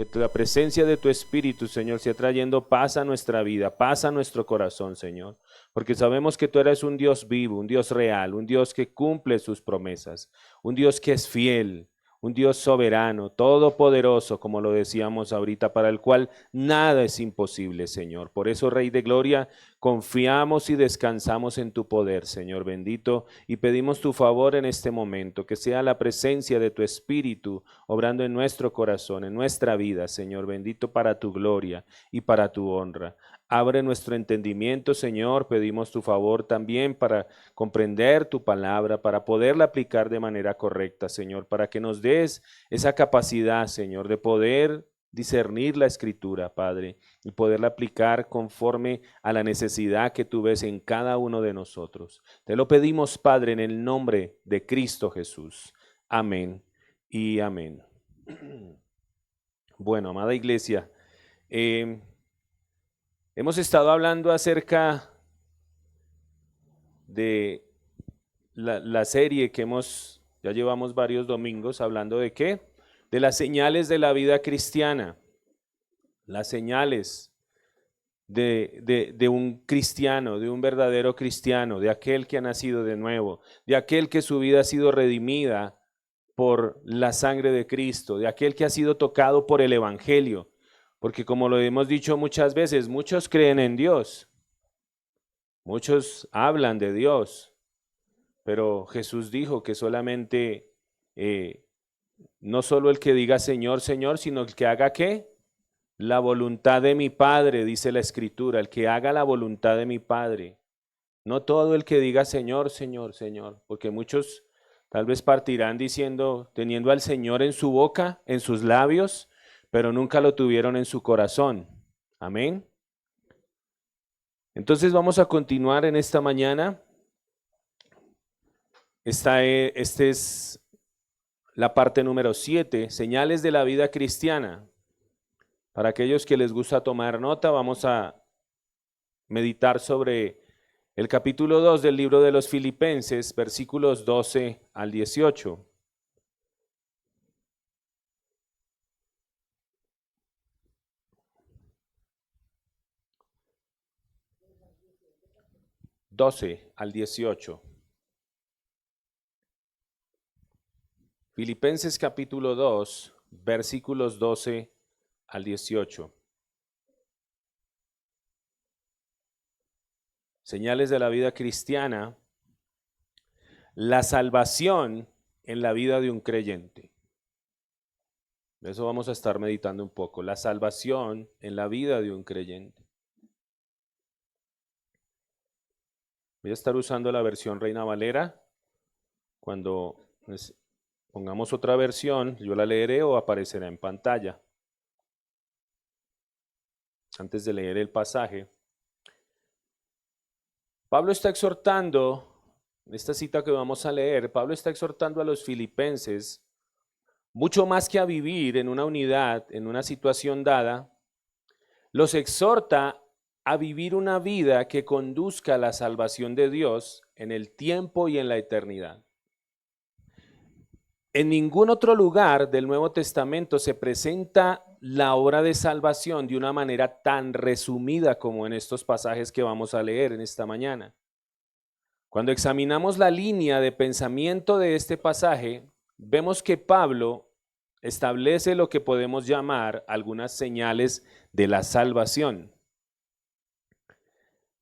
Que la presencia de tu Espíritu, Señor, sea trayendo paz a nuestra vida, paz a nuestro corazón, Señor. Porque sabemos que tú eres un Dios vivo, un Dios real, un Dios que cumple sus promesas, un Dios que es fiel, un Dios soberano, todopoderoso, como lo decíamos ahorita, para el cual nada es imposible, Señor. Por eso, Rey de Gloria, confiamos y descansamos en tu poder, Señor bendito, y pedimos tu favor en este momento, que sea la presencia de tu Espíritu obrando en nuestro corazón, en nuestra vida, Señor bendito, para tu gloria y para tu honra. Abre nuestro entendimiento, Señor, pedimos tu favor también para comprender tu palabra, para poderla aplicar de manera correcta, Señor, para que nos des esa capacidad, Señor, de poder discernir la Escritura, Padre, y poderla aplicar conforme a la necesidad que tú ves en cada uno de nosotros. Te lo pedimos, Padre, en el nombre de Cristo Jesús. Amén y amén. Bueno, amada iglesia, hemos estado hablando acerca de la serie que ya llevamos varios domingos hablando de ¿qué? De las señales de la vida cristiana, las señales de un cristiano, de un verdadero cristiano, de aquel que ha nacido de nuevo, de aquel que su vida ha sido redimida por la sangre de Cristo, de aquel que ha sido tocado por el Evangelio. Porque como lo hemos dicho muchas veces, muchos creen en Dios, muchos hablan de Dios, pero Jesús dijo que solamente, no solo el que diga Señor, Señor, sino el que haga ¿qué? La voluntad de mi Padre, dice la Escritura, el que haga la voluntad de mi Padre. No todo el que diga Señor, Señor, Señor, porque muchos tal vez partirán diciendo, teniendo al Señor en su boca, en sus labios, pero nunca lo tuvieron en su corazón. Amén. Entonces vamos a continuar en esta mañana. Esta es la parte número 7, señales de la vida cristiana. Para aquellos que les gusta tomar nota, vamos a meditar sobre el capítulo 2 del libro de los Filipenses, versículos 12 al 18. Al 18. Filipenses capítulo 2, versículos 12 al 18. Señales de la vida cristiana, la salvación en la vida de un creyente. De eso vamos a estar meditando un poco, la salvación en la vida de un creyente. Voy a estar usando la versión Reina Valera. Cuando pongamos otra versión, yo la leeré o aparecerá en pantalla. Antes de leer el pasaje, Pablo está exhortando, en esta cita que vamos a leer, Pablo está exhortando a los filipenses, mucho más que a vivir en una unidad, en una situación dada, los exhorta a vivir una vida que conduzca a la salvación de Dios en el tiempo y en la eternidad. En ningún otro lugar del Nuevo Testamento se presenta la obra de salvación de una manera tan resumida como en estos pasajes que vamos a leer en esta mañana. Cuando examinamos la línea de pensamiento de este pasaje, vemos que Pablo establece lo que podemos llamar algunas señales de la salvación.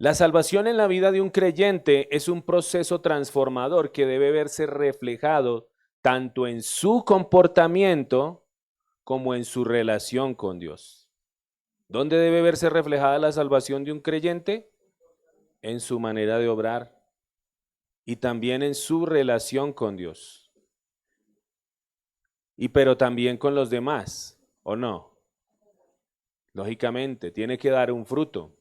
La salvación en la vida de un creyente es un proceso transformador que debe verse reflejado tanto en su comportamiento como en su relación con Dios. ¿Dónde debe verse reflejada la salvación de un creyente? En su manera de obrar y también en su relación con Dios. Pero también con los demás, ¿o no? Lógicamente, tiene que dar un fruto.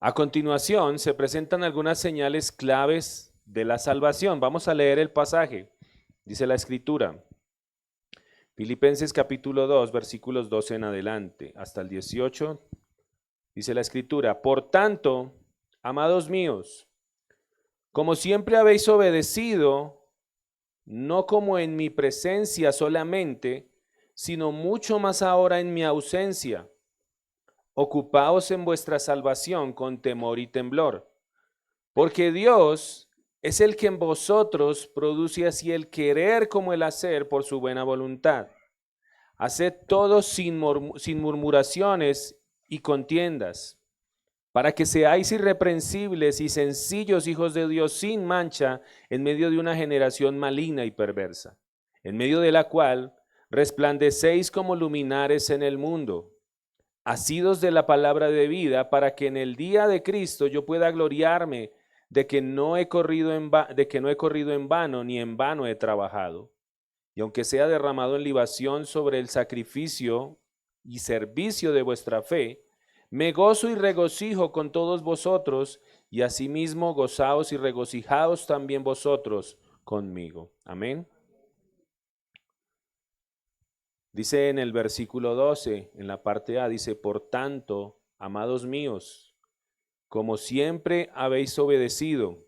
A continuación, se presentan algunas señales claves de la salvación. Vamos a leer el pasaje. Dice la Escritura, Filipenses capítulo 2, versículos 12 en adelante, hasta el 18, dice la Escritura, por tanto, amados míos, como siempre habéis obedecido, no como en mi presencia solamente, sino mucho más ahora en mi ausencia. Ocupaos en vuestra salvación con temor y temblor, porque Dios es el que en vosotros produce así el querer como el hacer por su buena voluntad. Haced todo sin murmuraciones y contiendas, para que seáis irreprensibles y sencillos hijos de Dios sin mancha en medio de una generación maligna y perversa, en medio de la cual resplandecéis como luminares en el mundo, asidos de la palabra de vida, para que en el día de Cristo yo pueda gloriarme de que no he corrido en vano, ni en vano he trabajado. Y aunque sea derramado en libación sobre el sacrificio y servicio de vuestra fe, me gozo y regocijo con todos vosotros, y asimismo gozaos y regocijaos también vosotros conmigo. Amén. Dice en el versículo 12, en la parte A, dice, por tanto, amados míos, como siempre habéis obedecido,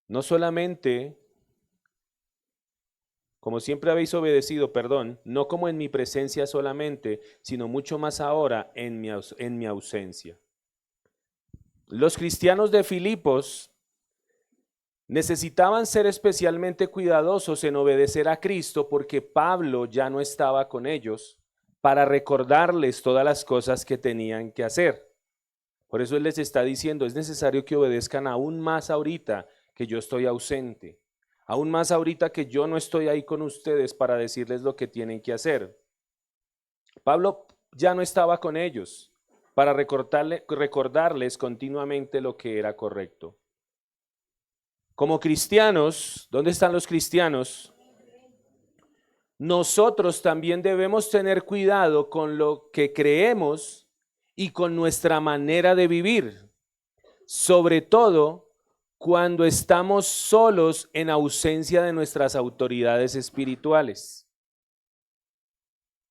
no solamente, como siempre habéis obedecido, perdón, no como en mi presencia solamente, sino mucho más ahora en mi ausencia. Los cristianos de Filipos necesitaban ser especialmente cuidadosos en obedecer a Cristo porque Pablo ya no estaba con ellos para recordarles todas las cosas que tenían que hacer. Por eso él les está diciendo, es necesario que obedezcan aún más ahorita que yo estoy ausente, aún más ahorita que yo no estoy ahí con ustedes para decirles lo que tienen que hacer. Pablo ya no estaba con ellos para recordarles continuamente lo que era correcto. Como cristianos, ¿dónde están los cristianos? Nosotros también debemos tener cuidado con lo que creemos y con nuestra manera de vivir, sobre todo cuando estamos solos en ausencia de nuestras autoridades espirituales.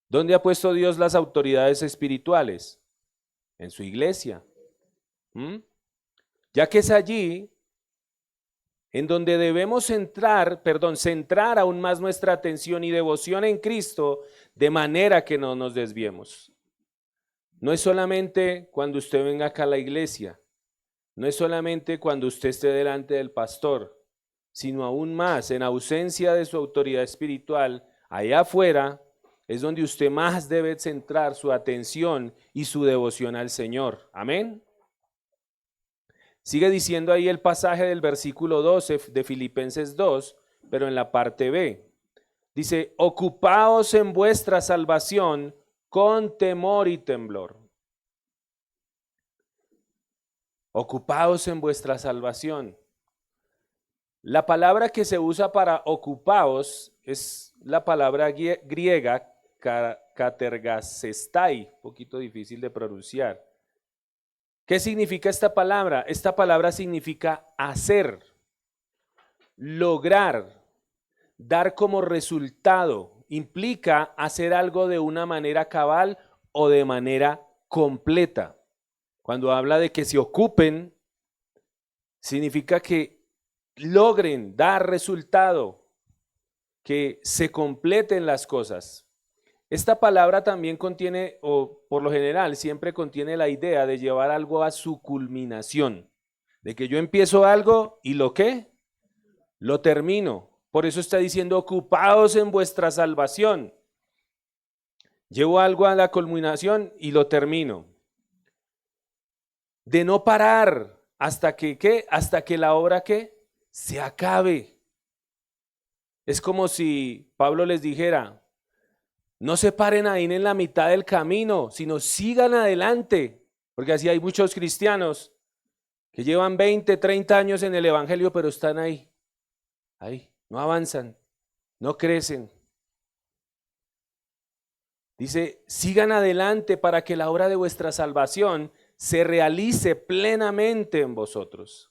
¿Dónde ha puesto Dios las autoridades espirituales? En su iglesia. Ya que es allí en donde debemos centrar aún más nuestra atención y devoción en Cristo, de manera que no nos desviemos. No es solamente cuando usted venga acá a la iglesia, no es solamente cuando usted esté delante del pastor, sino aún más en ausencia de su autoridad espiritual, allá afuera es donde usted más debe centrar su atención y su devoción al Señor. Amén. Sigue diciendo ahí el pasaje del versículo 12 de Filipenses 2, pero en la parte B. Dice, ocupaos en vuestra salvación con temor y temblor. Ocupaos en vuestra salvación. La palabra que se usa para ocupaos es la palabra griega katergasestai, un poquito difícil de pronunciar. ¿Qué significa esta palabra? Esta palabra significa hacer, lograr, dar como resultado. Implica hacer algo de una manera cabal o de manera completa. Cuando habla de que se ocupen, significa que logren dar resultado, que se completen las cosas. Esta palabra también contiene, o por lo general, siempre contiene la idea de llevar algo a su culminación, de que yo empiezo algo y lo termino. Por eso está diciendo, ocupaos en vuestra salvación. Llevo algo a la culminación y lo termino. De no parar hasta que, ¿qué? Hasta que la obra, ¿qué? Se acabe. Es como si Pablo les dijera, no se paren ahí en la mitad del camino, sino sigan adelante, porque así hay muchos cristianos que llevan 20, 30 años en el evangelio, pero están ahí, no avanzan, no crecen. Dice, sigan adelante para que la obra de vuestra salvación se realice plenamente en vosotros.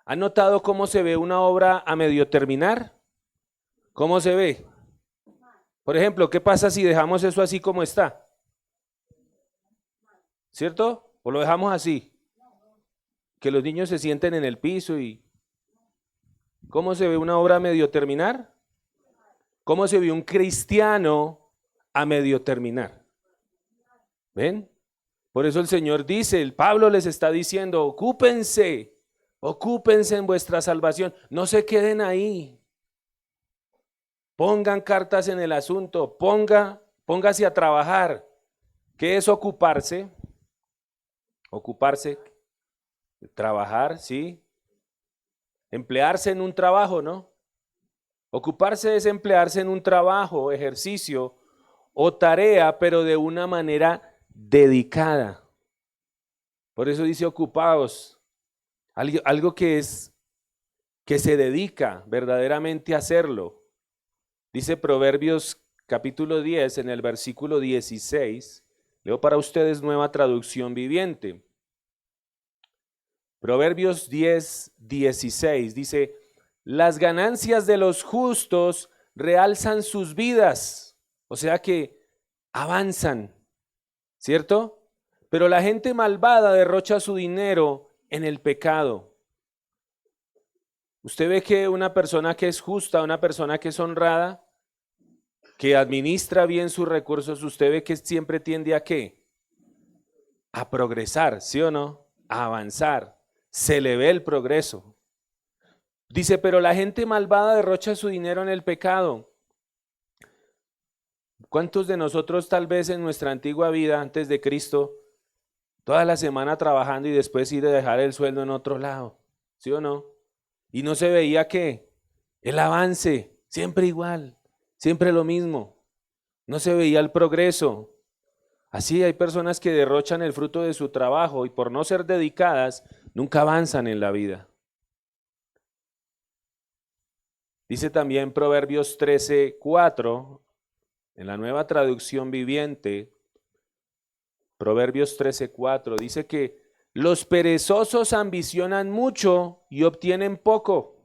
¿Han notado cómo se ve una obra a medio terminar? ¿Cómo se ve? Por ejemplo, ¿qué pasa si dejamos eso así como está? ¿Cierto? ¿O lo dejamos así? Que los niños se sienten en el piso y ¿Cómo se ve una obra a medio terminar? ¿Cómo se ve un cristiano a medio terminar? ¿Ven? Por eso el Señor dice, el Pablo les está diciendo, ocúpense en vuestra salvación, no se queden ahí. Pongan cartas en el asunto, póngase a trabajar. ¿Qué es ocuparse? Ocuparse, trabajar, ¿sí? Emplearse en un trabajo, ¿no? Ocuparse es emplearse en un trabajo, ejercicio o tarea, pero de una manera dedicada. Por eso dice ocupados, algo que se dedica verdaderamente a hacerlo. Dice Proverbios capítulo 10 en el versículo 16, leo para ustedes Nueva Traducción Viviente. Proverbios 10, 16 dice, las ganancias de los justos realzan sus vidas, o sea que avanzan, ¿cierto? Pero la gente malvada derrocha su dinero en el pecado. Usted ve que una persona que es justa, una persona que es honrada, que administra bien sus recursos, usted ve que siempre tiende ¿a qué? A progresar, ¿sí o no? A avanzar. Se le ve el progreso. Dice, pero la gente malvada derrocha su dinero en el pecado. ¿Cuántos de nosotros tal vez en nuestra antigua vida, antes de Cristo, toda la semana trabajando y después ir a dejar el sueldo en otro lado? ¿Sí o no? Y no se veía que el avance, siempre igual, siempre lo mismo. No se veía el progreso. Así hay personas que derrochan el fruto de su trabajo y por no ser dedicadas, nunca avanzan en la vida. Dice también Proverbios 13:4, en la Nueva Traducción Viviente, Proverbios 13:4, dice que los perezosos ambicionan mucho y obtienen poco,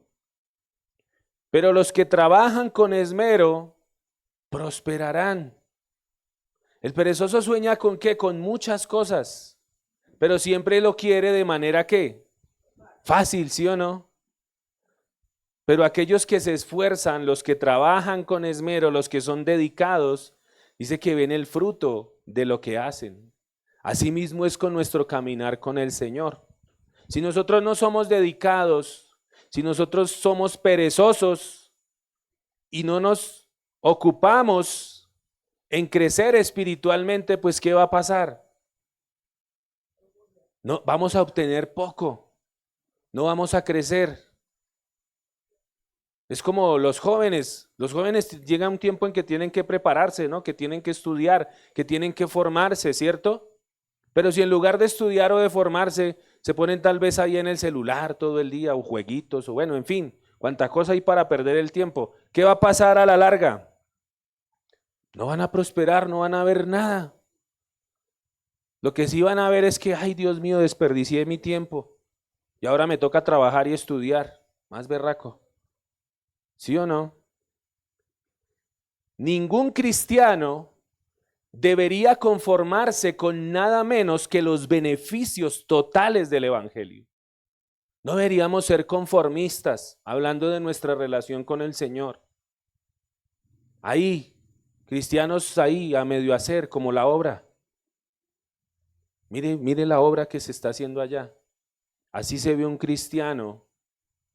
pero los que trabajan con esmero prosperarán. El perezoso sueña con qué, con muchas cosas, pero siempre lo quiere de manera que fácil, ¿sí o no? Pero aquellos que se esfuerzan, los que trabajan con esmero, los que son dedicados, dice que ven el fruto de lo que hacen. Asimismo es con nuestro caminar con el Señor. Si nosotros no somos dedicados, si nosotros somos perezosos y no nos ocupamos en crecer espiritualmente, pues ¿qué va a pasar? No, vamos a obtener poco, no vamos a crecer. Es como los jóvenes llega un tiempo en que tienen que prepararse, ¿no? Que tienen que estudiar, que tienen que formarse, ¿cierto? Pero si en lugar de estudiar o de formarse, se ponen tal vez ahí en el celular todo el día, o jueguitos, o bueno, en fin, cuánta cosa hay para perder el tiempo. ¿Qué va a pasar a la larga? No van a prosperar, no van a ver nada. Lo que sí van a ver es que, ay Dios mío, desperdicié mi tiempo y ahora me toca trabajar y estudiar. Más berraco. ¿Sí o no? Ningún cristiano debería conformarse con nada menos que los beneficios totales del Evangelio. No deberíamos ser conformistas, hablando de nuestra relación con el Señor. Ahí, cristianos ahí a medio hacer, como la obra. Mire la obra que se está haciendo allá. Así se ve un cristiano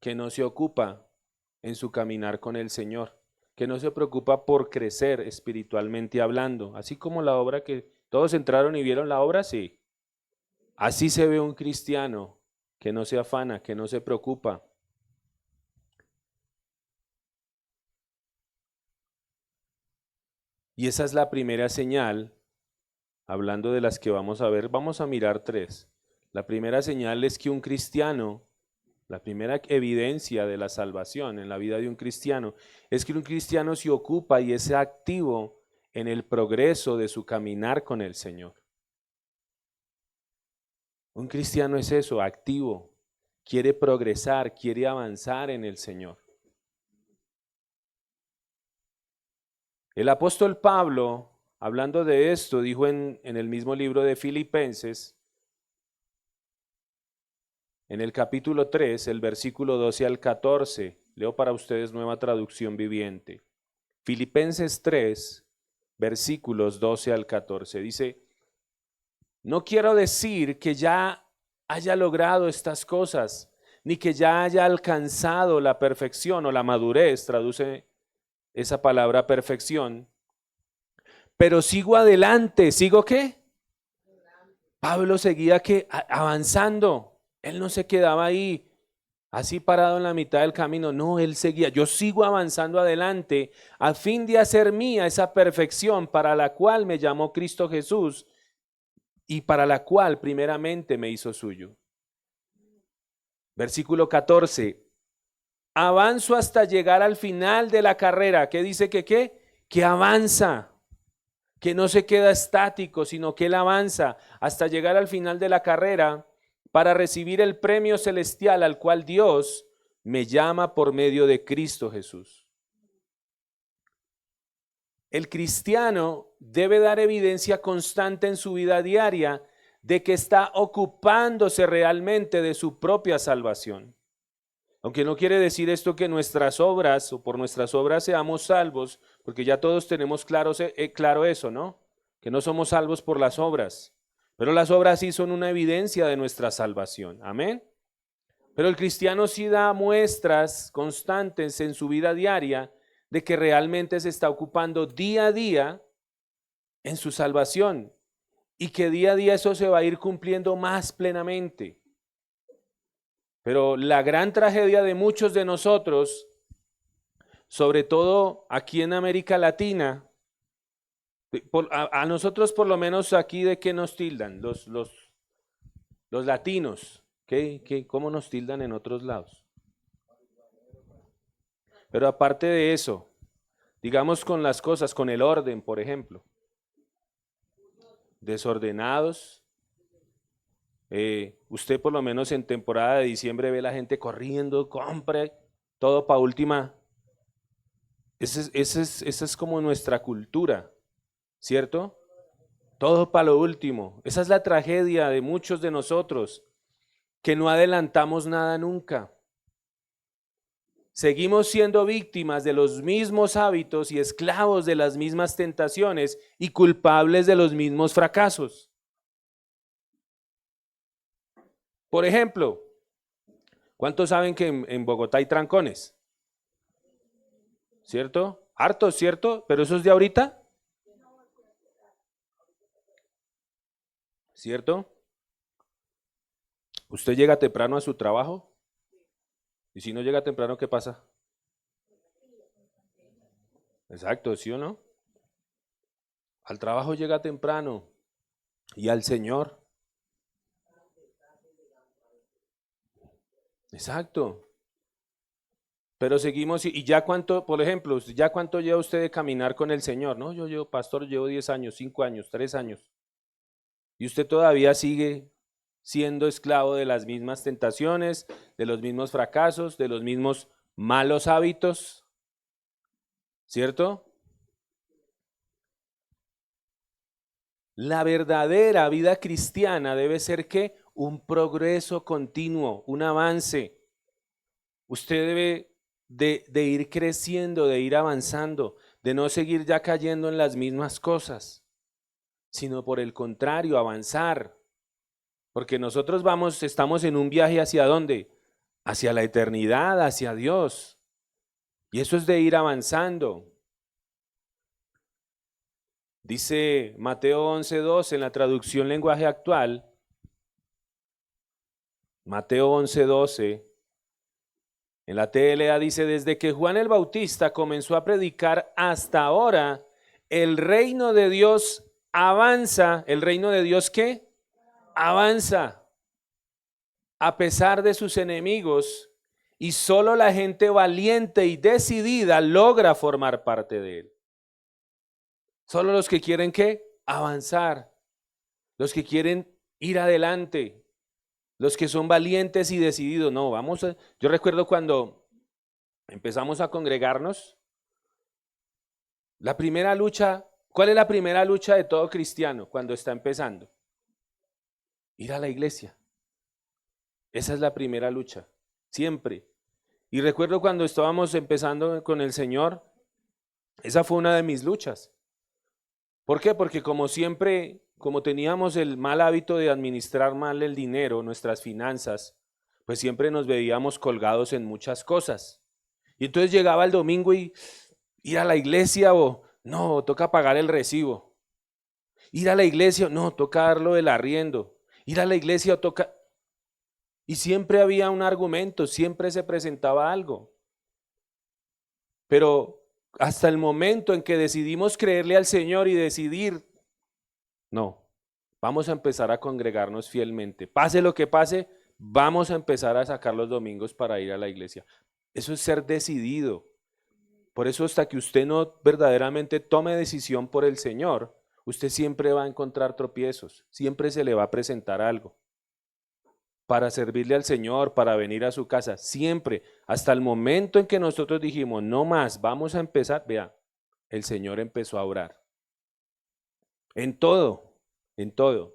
que no se ocupa en su caminar con el Señor, que no se preocupa por crecer espiritualmente hablando, así como la obra que todos entraron y vieron la obra, sí. Así se ve un cristiano que no se afana, que no se preocupa. Y esa es la primera señal, hablando de las que vamos a ver, vamos a mirar tres. La primera señal es que un cristiano, la primera evidencia de la salvación en la vida de un cristiano, es que un cristiano se ocupa y es activo en el progreso de su caminar con el Señor. Un cristiano es eso, activo, quiere progresar, quiere avanzar en el Señor. El apóstol Pablo, hablando de esto, dijo en el mismo libro de Filipenses, en el capítulo 3, el versículo 12 al 14, Leo para ustedes Nueva Traducción Viviente. Filipenses 3, versículos 12 al 14. Dice, no quiero decir que ya haya logrado estas cosas, ni que ya haya alcanzado la perfección o la madurez, traduce esa palabra perfección, pero sigo adelante. ¿Sigo qué? Pablo seguía avanzando. Él no se quedaba ahí así parado en la mitad del camino. No, él seguía. Yo sigo avanzando adelante a fin de hacer mía esa perfección para la cual me llamó Cristo Jesús y para la cual primeramente me hizo suyo. Versículo 14. Avanzo hasta llegar al final de la carrera. ¿Qué dice que qué? Que avanza. Que no se queda estático, sino que él avanza hasta llegar al final de la carrera para recibir el premio celestial al cual Dios me llama por medio de Cristo Jesús. El cristiano debe dar evidencia constante en su vida diaria de que está ocupándose realmente de su propia salvación. Aunque no quiere decir esto que nuestras obras o por nuestras obras seamos salvos, porque ya todos tenemos claro eso, ¿no? Que no somos salvos por las obras, pero las obras sí son una evidencia de nuestra salvación. Amén. Pero el cristiano sí da muestras constantes en su vida diaria de que realmente se está ocupando día a día en su salvación y que día a día eso se va a ir cumpliendo más plenamente. Pero la gran tragedia de muchos de nosotros, sobre todo aquí en América Latina, a nosotros por lo menos aquí, ¿de qué nos tildan? Los latinos, ¿cómo nos tildan en otros lados? Pero aparte de eso, digamos con las cosas, con el orden, por ejemplo, desordenados. Usted por lo menos en temporada de diciembre ve la gente corriendo, compre, todo para última. Esa es como nuestra cultura, ¿cierto? Todo para lo último. Esa es la tragedia de muchos de nosotros, que no adelantamos nada nunca. Seguimos siendo víctimas de los mismos hábitos y esclavos de las mismas tentaciones y culpables de los mismos fracasos. Por ejemplo, ¿cuántos saben que en Bogotá hay trancones? ¿Cierto? Hartos, ¿cierto? ¿Pero eso es de ahorita? ¿Cierto? ¿Usted llega temprano a su trabajo? Y si no llega temprano, ¿qué pasa? Exacto, ¿sí o no? Al trabajo llega temprano y al Señor. Exacto. Pero seguimos, y ya cuánto, por ejemplo, ya cuánto lleva usted de caminar con el Señor, ¿no? Yo llevo, pastor, llevo 10 años, 5 años, 3 años. Y usted todavía sigue siendo esclavo de las mismas tentaciones, de los mismos fracasos, de los mismos malos hábitos, ¿cierto? La verdadera vida cristiana debe ser ¿qué? Un progreso continuo, un avance. Usted debe de ir creciendo, de ir avanzando, de no seguir ya cayendo en las mismas cosas, sino por el contrario, avanzar. Porque nosotros estamos en un viaje ¿hacia dónde? Hacia la eternidad, hacia Dios. Y eso es de ir avanzando. Dice Mateo 11:12 en la traducción lenguaje actual. Mateo 11:12. En la TLA dice, desde que Juan el Bautista comenzó a predicar hasta ahora, el reino de Dios avanza. ¿El reino de Dios qué? Avanza. A pesar de sus enemigos, y solo la gente valiente y decidida logra formar parte de él. Solo los que quieren ¿qué? Avanzar. Los que quieren ir adelante. Los que son valientes y decididos. No, yo recuerdo cuando empezamos a congregarnos, la primera lucha, ¿cuál es la primera lucha de todo cristiano cuando está empezando? Ir a la iglesia. Esa es la primera lucha, siempre. Y recuerdo cuando estábamos empezando con el Señor, esa fue una de mis luchas. ¿Por qué? Porque como siempre, como teníamos el mal hábito de administrar mal el dinero, nuestras finanzas, pues siempre nos veíamos colgados en muchas cosas. Y entonces llegaba el domingo y ir a la iglesia o no, toca pagar el recibo. Ir a la iglesia, no, toca darlo del arriendo. Ir a la iglesia toca... Y siempre había un argumento, siempre se presentaba algo. Pero hasta el momento en que decidimos creerle al Señor y decidir, no, vamos a empezar a congregarnos fielmente. Pase lo que pase, vamos a empezar a sacar los domingos para ir a la iglesia. Eso es ser decidido. Por eso hasta que usted no verdaderamente tome decisión por el Señor, usted siempre va a encontrar tropiezos, siempre se le va a presentar algo. Para servirle al Señor, para venir a su casa, siempre, hasta el momento en que nosotros dijimos, no más, vamos a empezar, vea, el Señor empezó a obrar. En todo, en todo.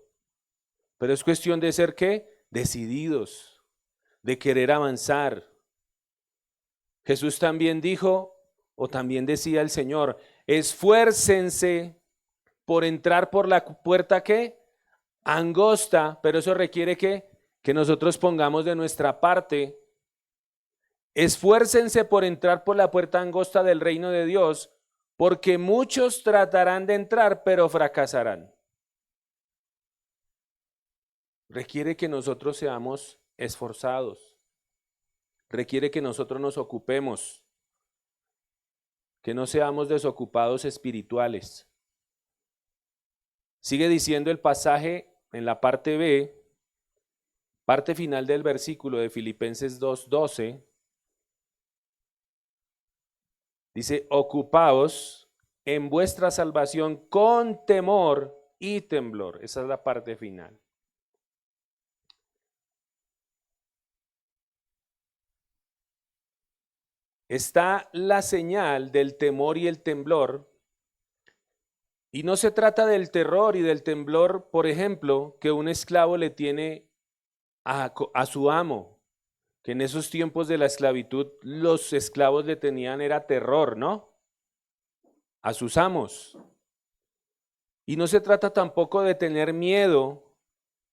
Pero es cuestión de ser, ¿qué? Decididos, de querer avanzar. Jesús también dijo, o también decía el Señor, esfuércense por entrar por la puerta, ¿qué? Angosta, pero eso requiere que nosotros pongamos de nuestra parte. Esfuércense por entrar por la puerta angosta del reino de Dios, porque muchos tratarán de entrar, pero fracasarán. Requiere que nosotros seamos esforzados. Requiere que nosotros nos ocupemos, que no seamos desocupados espirituales. Sigue diciendo el pasaje en la parte B, parte final del versículo de Filipenses 2:12, dice, ocupaos en vuestra salvación con temor y temblor. Esa es la parte final. Está la señal del temor y el temblor, y no se trata del terror y del temblor, por ejemplo, que un esclavo le tiene a su amo, que en esos tiempos de la esclavitud los esclavos le tenían era terror, ¿no? A sus amos. Y no se trata tampoco de tener miedo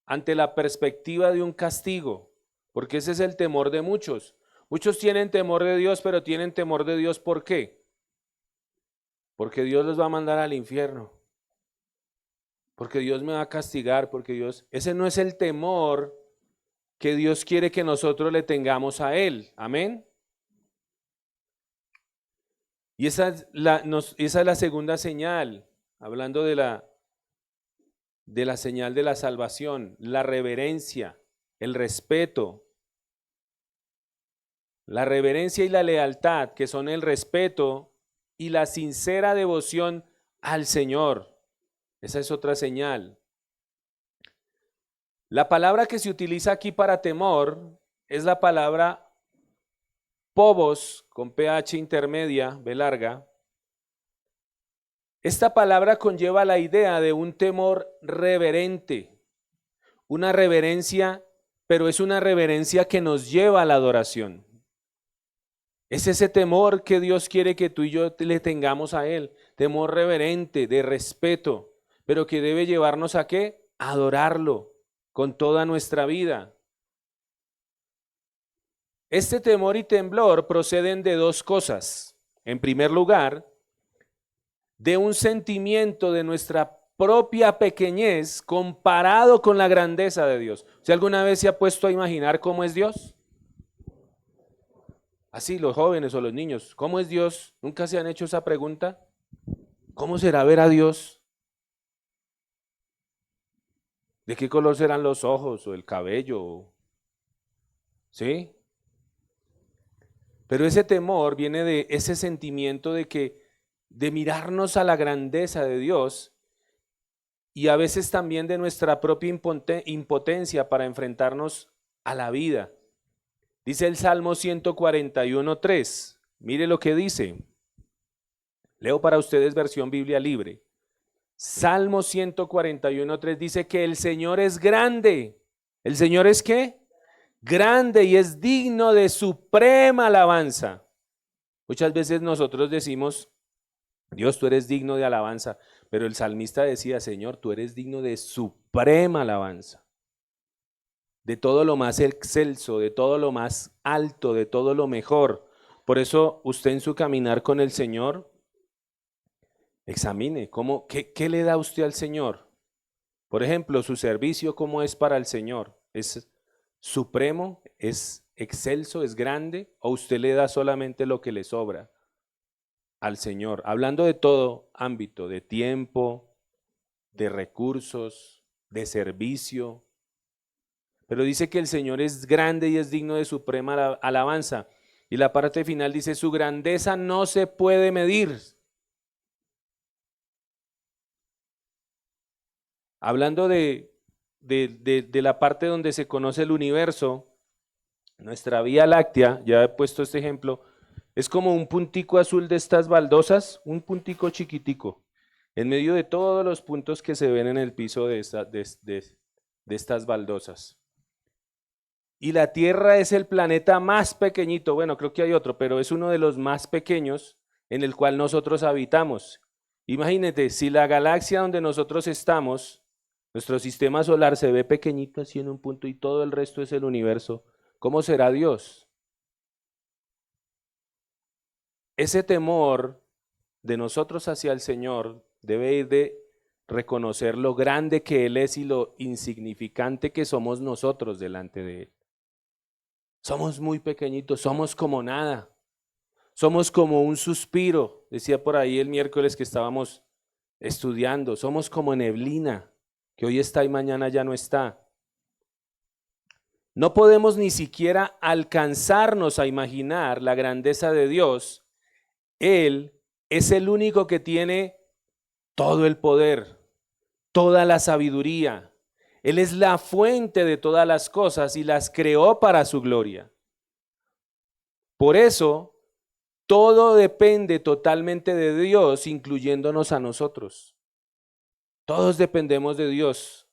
ante la perspectiva de un castigo, porque ese es el temor de muchos. Muchos tienen temor de Dios, pero tienen temor de Dios, ¿por qué? Porque Dios los va a mandar al infierno. Porque Dios me va a castigar, porque Dios... Ese no es el temor que Dios quiere que nosotros le tengamos a Él. Amén. Y esa es la segunda señal, hablando de la señal de la salvación, la reverencia, el respeto. La reverencia y la lealtad, que son el respeto y la sincera devoción al Señor. Esa es otra señal. La palabra que se utiliza aquí para temor es la palabra phobos, con PH intermedia, B larga. Esta palabra conlleva la idea de un temor reverente, una reverencia, pero es una reverencia que nos lleva a la adoración. Es ese temor que Dios quiere que tú y yo le tengamos a Él, temor reverente, de respeto, pero que debe llevarnos a ¿qué? A adorarlo con toda nuestra vida. Este temor y temblor proceden de dos cosas. En primer lugar, de un sentimiento de nuestra propia pequeñez comparado con la grandeza de Dios. ¿Usted alguna vez se ha puesto a imaginar cómo es Dios? Así los jóvenes o los niños, ¿cómo es Dios? ¿Nunca se han hecho esa pregunta? ¿Cómo será ver a Dios? ¿De qué color serán los ojos o el cabello? ¿Sí? Pero ese temor viene de ese sentimiento de mirarnos a la grandeza de Dios y a veces también de nuestra propia impotencia para enfrentarnos a la vida. Dice el Salmo 141:3. Mire lo que dice. Leo para ustedes versión Biblia libre. Salmo 141:3 dice que el Señor es grande. ¿El Señor es qué? grande y es digno de suprema alabanza. Muchas veces nosotros decimos, Dios, tú eres digno de alabanza, pero el salmista decía, Señor, tú eres digno de suprema alabanza, de todo lo más excelso, de todo lo más alto, de todo lo mejor. Por eso usted en su caminar con el Señor, examine, ¿qué le da usted al Señor? Por ejemplo, su servicio, ¿cómo es para el Señor? ¿Es supremo? ¿Es excelso? ¿Es grande? ¿O usted le da solamente lo que le sobra al Señor? Hablando de todo ámbito, de tiempo, de recursos, de servicio. Pero dice que el Señor es grande y es digno de suprema alabanza. Y la parte final dice, su grandeza no se puede medir. Hablando de la parte donde se conoce el universo, nuestra Vía Láctea, ya he puesto este ejemplo, es como un puntico azul de estas baldosas, un puntico chiquitico, en medio de todos los puntos que se ven en el piso de estas baldosas. Y la Tierra es el planeta más pequeñito, bueno, creo que hay otro, pero es uno de los más pequeños en el cual nosotros habitamos. Imagínate, si la galaxia donde nosotros estamos, nuestro sistema solar se ve pequeñito así en un punto y todo el resto es el universo, ¿cómo será Dios? Ese temor de nosotros hacia el Señor debe ir de reconocer lo grande que Él es y lo insignificante que somos nosotros delante de Él. Somos muy pequeñitos, somos como nada, somos como un suspiro, decía por ahí el miércoles que estábamos estudiando, somos como neblina, que hoy está y mañana ya no está. No podemos ni siquiera alcanzarnos a imaginar la grandeza de Dios. Él es el único que tiene todo el poder, toda la sabiduría. Él es la fuente de todas las cosas y las creó para su gloria. Por eso, todo depende totalmente de Dios, incluyéndonos a nosotros. Todos dependemos de Dios.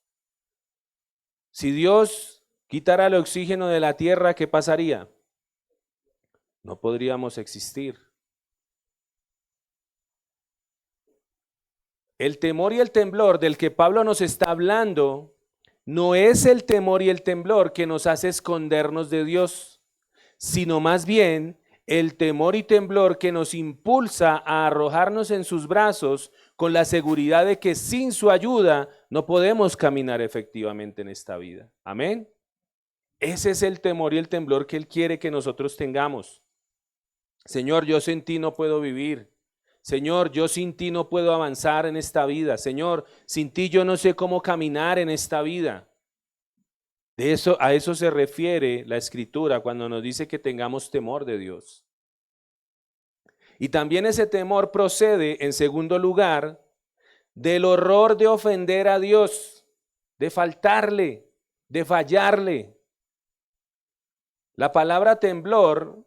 Si Dios quitara el oxígeno de la tierra, ¿qué pasaría? No podríamos existir. El temor y el temblor del que Pablo nos está hablando no es el temor y el temblor que nos hace escondernos de Dios, sino más bien el temor y temblor que nos impulsa a arrojarnos en sus brazos con la seguridad de que sin su ayuda no podemos caminar efectivamente en esta vida. Amén. Ese es el temor y el temblor que Él quiere que nosotros tengamos. Señor, yo sin ti no puedo vivir. Señor, yo sin ti no puedo avanzar en esta vida. Señor, sin ti yo no sé cómo caminar en esta vida. A eso se refiere la Escritura cuando nos dice que tengamos temor de Dios. Y también ese temor procede, en segundo lugar, del horror de ofender a Dios, de faltarle, de fallarle. La palabra temblor,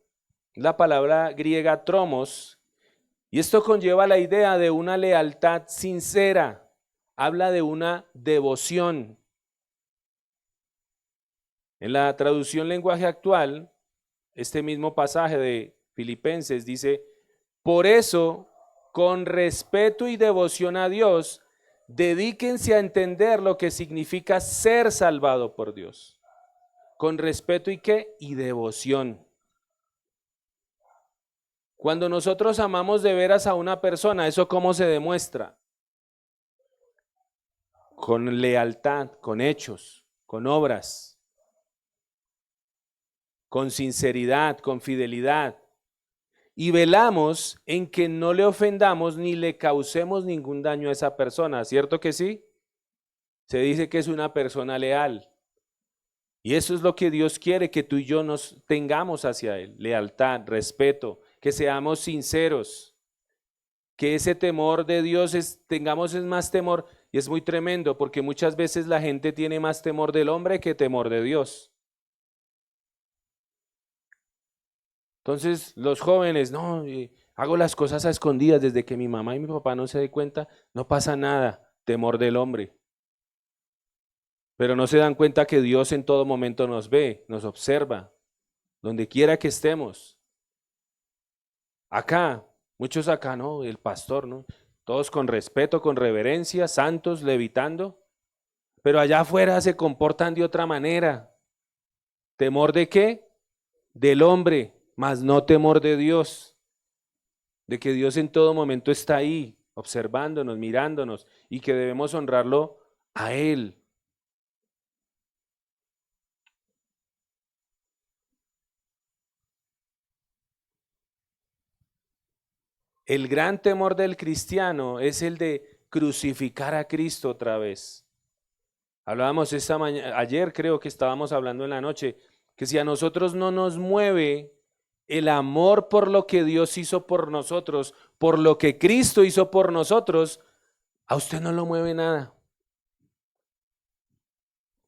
la palabra griega tromos, y esto conlleva la idea de una lealtad sincera, habla de una devoción. En la traducción lenguaje actual, este mismo pasaje de Filipenses dice, por eso, con respeto y devoción a Dios, dedíquense a entender lo que significa ser salvado por Dios. Con respeto y qué? Y devoción. Cuando nosotros amamos de veras a una persona, ¿eso cómo se demuestra? Con lealtad, con hechos, con obras, con sinceridad, con fidelidad. Y velamos en que no le ofendamos ni le causemos ningún daño a esa persona, ¿cierto que sí? Se dice que es una persona leal. Y eso es lo que Dios quiere que tú y yo nos tengamos hacia Él, lealtad, respeto, que seamos sinceros, que ese temor de Dios tengamos más temor, y es muy tremendo porque muchas veces la gente tiene más temor del hombre que temor de Dios. Entonces los jóvenes, no, hago las cosas a escondidas desde que mi mamá y mi papá no se den cuenta, no pasa nada, temor del hombre. Pero no se dan cuenta que Dios en todo momento nos ve, nos observa, donde quiera que estemos. Acá, muchos acá, ¿no? El pastor, ¿no? Todos con respeto, con reverencia, santos, levitando. Pero allá afuera se comportan de otra manera. ¿Temor de qué? Del hombre, mas no temor de Dios. De que Dios en todo momento está ahí, observándonos, mirándonos, y que debemos honrarlo a Él. El gran temor del cristiano es el de crucificar a Cristo otra vez. Hablábamos esta mañana, ayer creo que estábamos hablando en la noche, que si a nosotros no nos mueve el amor por lo que Dios hizo por nosotros, por lo que Cristo hizo por nosotros, a usted no lo mueve nada.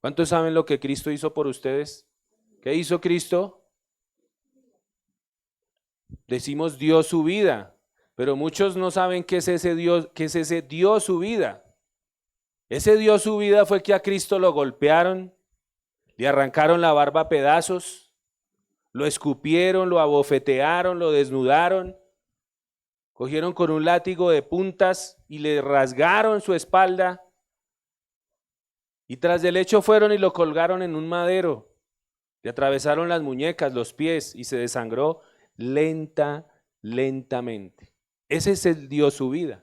¿Cuántos saben lo que Cristo hizo por ustedes? ¿Qué hizo Cristo? Decimos dio su vida, pero muchos no saben qué es ese Dios, qué es ese dio su vida. Ese dio su vida fue que a Cristo lo golpearon, le arrancaron la barba a pedazos, lo escupieron, lo abofetearon, lo desnudaron, cogieron con un látigo de puntas y le rasgaron su espalda, y tras del hecho fueron y lo colgaron en un madero, le atravesaron las muñecas, los pies, y se desangró lentamente. Ese es el dio su vida.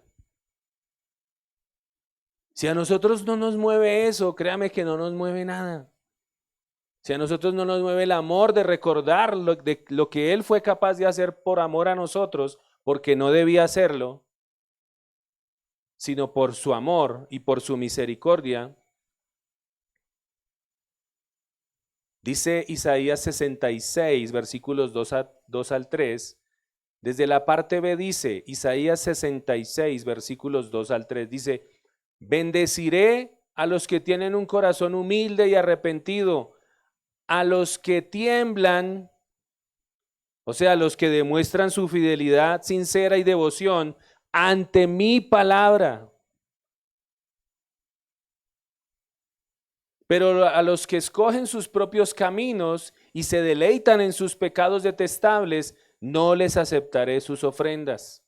Si a nosotros no nos mueve eso, créame que no nos mueve nada. Si a nosotros no nos mueve el amor de recordar de lo que Él fue capaz de hacer por amor a nosotros, porque no debía hacerlo, sino por su amor y por su misericordia. Dice Isaías 66, versículos 2 al 3. Desde la parte B dice, Isaías 66, versículos 2 al 3, dice, bendeciré a los que tienen un corazón humilde y arrepentido, a los que tiemblan, o sea, a los que demuestran su fidelidad sincera y devoción ante mi palabra. Pero a los que escogen sus propios caminos y se deleitan en sus pecados detestables, no les aceptaré sus ofrendas.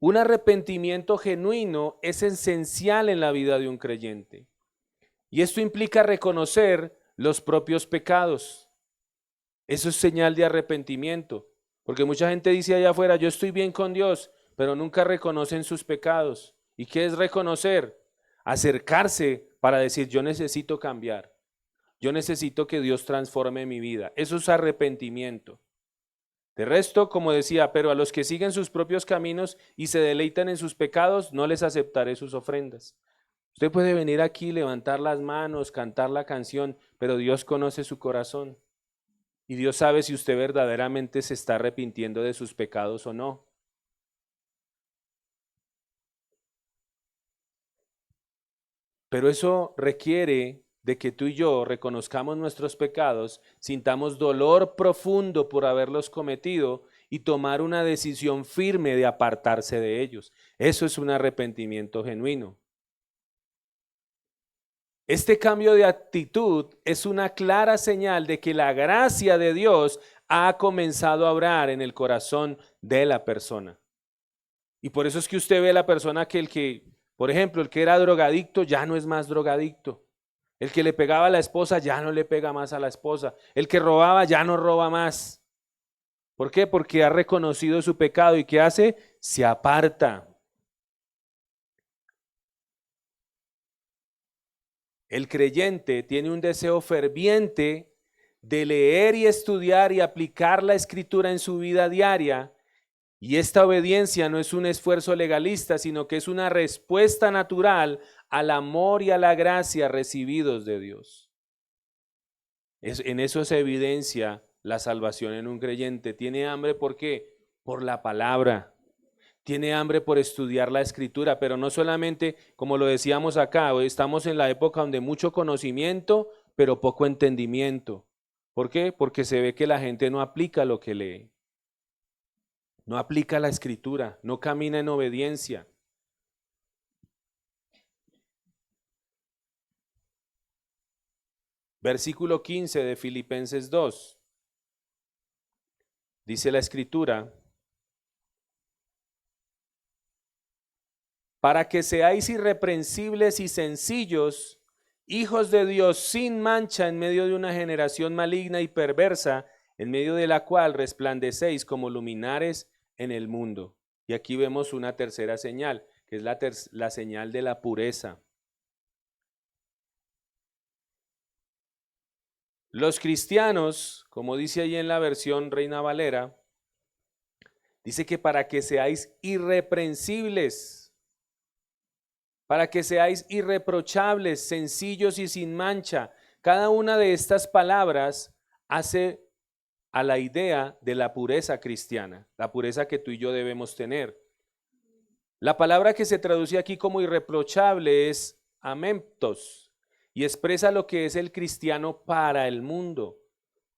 Un arrepentimiento genuino es esencial en la vida de un creyente. Y esto implica reconocer los propios pecados. Eso es señal de arrepentimiento. Porque mucha gente dice allá afuera, yo estoy bien con Dios, pero nunca reconocen sus pecados. ¿Y qué es reconocer? Acercarse para decir, yo necesito cambiar. Yo necesito que Dios transforme mi vida. Eso es arrepentimiento. De resto, como decía, pero a los que siguen sus propios caminos y se deleitan en sus pecados, no les aceptaré sus ofrendas. Usted puede venir aquí, levantar las manos, cantar la canción, pero Dios conoce su corazón. Y Dios sabe si usted verdaderamente se está arrepintiendo de sus pecados o no. Pero eso requiere de que tú y yo reconozcamos nuestros pecados, sintamos dolor profundo por haberlos cometido y tomar una decisión firme de apartarse de ellos. Eso es un arrepentimiento genuino. Este cambio de actitud es una clara señal de que la gracia de Dios ha comenzado a obrar en el corazón de la persona. Y por eso es que usted ve a la persona por ejemplo, el que era drogadicto ya no es más drogadicto. El que le pegaba a la esposa ya no le pega más a la esposa. El que robaba ya no roba más. ¿Por qué? Porque ha reconocido su pecado y ¿qué hace? Se aparta. El creyente tiene un deseo ferviente de leer y estudiar y aplicar la escritura en su vida diaria, y esta obediencia no es un esfuerzo legalista, sino que es una respuesta natural al amor y a la gracia recibidos de Dios. En eso se evidencia la salvación en un creyente. Tiene hambre, ¿por qué? Por la palabra. Tiene hambre por estudiar la escritura, pero no solamente, como lo decíamos acá, hoy estamos en la época donde mucho conocimiento, pero poco entendimiento. ¿Por qué? Porque se ve que la gente no aplica lo que lee. No aplica la escritura, no camina en obediencia. Versículo 15 de Filipenses 2. Dice la Escritura: para que seáis irreprensibles y sencillos, hijos de Dios sin mancha en medio de una generación maligna y perversa, en medio de la cual resplandecéis como luminares en el mundo. Y aquí vemos una tercera señal, que es la señal de la pureza. Los cristianos, como dice ahí en la versión Reina Valera, dice que para que seáis irreprensibles, para que seáis irreprochables, sencillos y sin mancha. Cada una de estas palabras hace a la idea de la pureza cristiana, la pureza que tú y yo debemos tener. La palabra que se traduce aquí como irreprochable es amentos y expresa lo que es el cristiano para el mundo.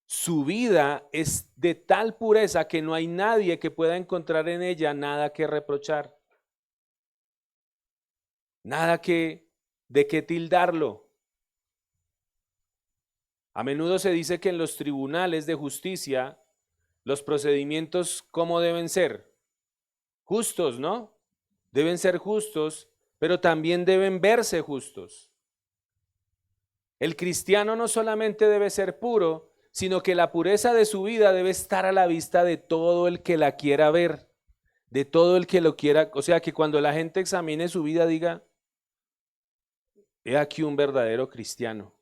Su vida es de tal pureza que no hay nadie que pueda encontrar en ella nada que reprochar. Nada de qué tildarlo. A menudo se dice que en los tribunales de justicia los procedimientos, ¿cómo deben ser? Justos, ¿no? Deben ser justos, pero también deben verse justos. El cristiano no solamente debe ser puro, sino que la pureza de su vida debe estar a la vista de todo el que la quiera ver, de todo el que lo quiera. O sea, que cuando la gente examine su vida diga: he aquí un verdadero cristiano.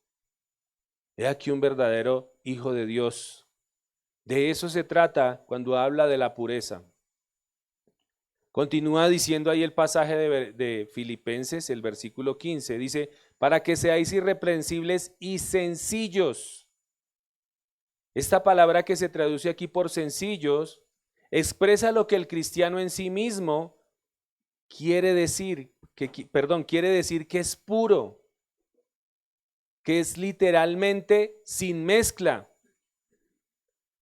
He aquí un verdadero hijo de Dios. De eso se trata cuando habla de la pureza. Continúa diciendo ahí el pasaje de Filipenses, el versículo 15. Dice: para que seáis irreprensibles y sencillos. Esta palabra que se traduce aquí por sencillos expresa lo que el cristiano en sí mismo quiere decir, quiere decir que es puro, que es literalmente sin mezcla,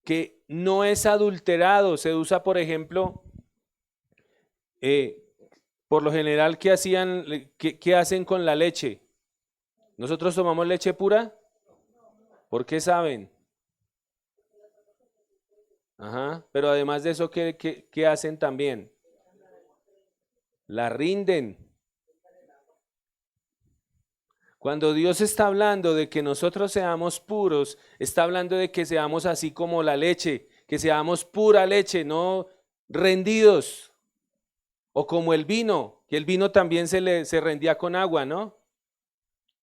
que no es adulterado. Se usa, por ejemplo, por lo general, ¿qué hacen con la leche? ¿Nosotros tomamos leche pura? ¿Por qué saben? Ajá, pero además de eso, ¿qué hacen también? La rinden. Cuando Dios está hablando de que nosotros seamos puros, está hablando de que seamos así como la leche, que seamos pura leche, no rendidos. O como el vino, que el vino también se rendía con agua, ¿no?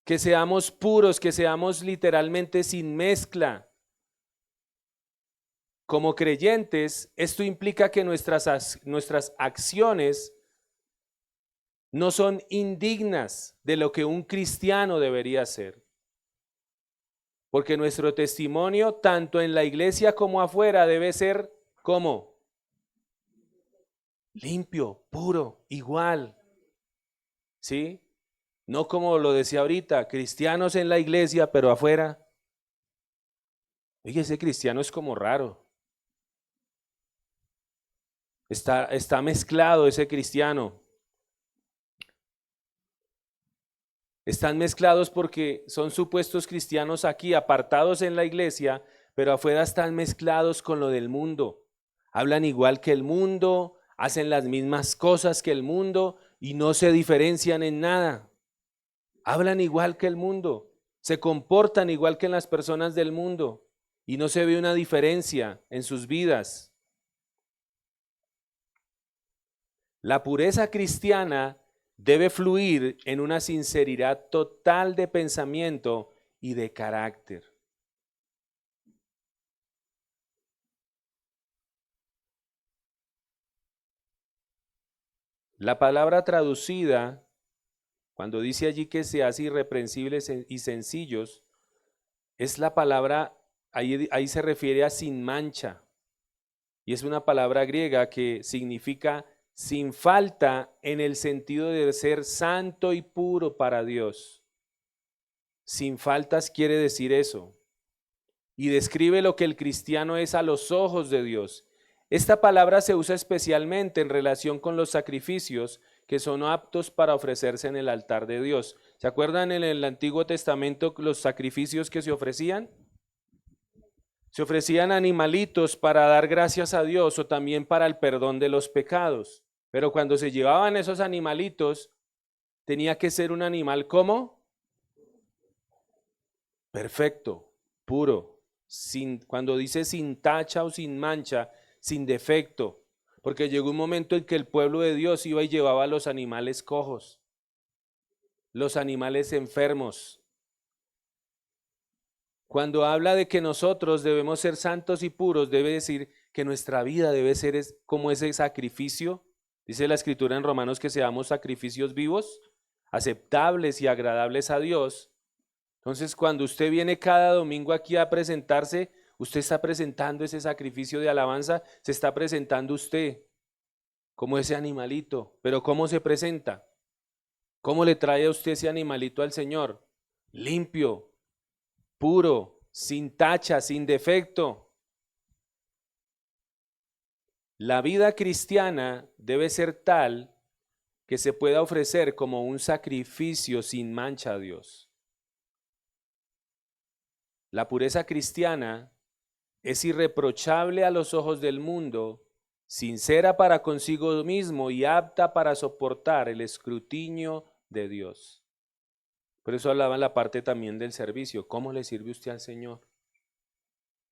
Que seamos puros, que seamos literalmente sin mezcla. Como creyentes, esto implica que nuestras acciones no son indignas de lo que un cristiano debería ser. Porque nuestro testimonio, tanto en la iglesia como afuera, debe ser ¿cómo? Limpio, puro, igual. ¿Sí? No como lo decía ahorita, cristianos en la iglesia, pero afuera. Oye, ese cristiano es como raro. Está mezclado ese cristiano. Están mezclados porque son supuestos cristianos aquí, apartados en la iglesia, pero afuera están mezclados con lo del mundo. Hablan igual que el mundo, hacen las mismas cosas que el mundo y no se diferencian en nada. Hablan igual que el mundo, se comportan igual que las personas del mundo y no se ve una diferencia en sus vidas. La pureza cristiana debe fluir en una sinceridad total de pensamiento y de carácter. La palabra traducida, cuando dice allí que se hace irreprensibles y sencillos, es la palabra, ahí se refiere a sin mancha. Y es una palabra griega que significa sin falta en el sentido de ser santo y puro para Dios. Sin faltas quiere decir eso. Y describe lo que el cristiano es a los ojos de Dios. Esta palabra se usa especialmente en relación con los sacrificios que son aptos para ofrecerse en el altar de Dios. ¿Se acuerdan en el Antiguo Testamento los sacrificios que se ofrecían? Se ofrecían animalitos para dar gracias a Dios o también para el perdón de los pecados. Pero cuando se llevaban esos animalitos, tenía que ser un animal ¿cómo? Perfecto, puro, cuando dice sin tacha o sin mancha, sin defecto, porque llegó un momento en que el pueblo de Dios iba y llevaba a los animales cojos, los animales enfermos. Cuando habla de que nosotros debemos ser santos y puros, debe decir que nuestra vida debe ser como ese sacrificio. Dice la Escritura en Romanos que seamos sacrificios vivos, aceptables y agradables a Dios. Entonces, cuando usted viene cada domingo aquí a presentarse, usted está presentando ese sacrificio de alabanza, se está presentando usted como ese animalito. Pero ¿cómo se presenta? ¿Cómo le trae a usted ese animalito al Señor? Limpio, puro, sin tacha, sin defecto. La vida cristiana debe ser tal que se pueda ofrecer como un sacrificio sin mancha a Dios. La pureza cristiana es irreprochable a los ojos del mundo, sincera para consigo mismo y apta para soportar el escrutinio de Dios. Por eso hablaba en la parte también del servicio. ¿Cómo le sirve usted al Señor?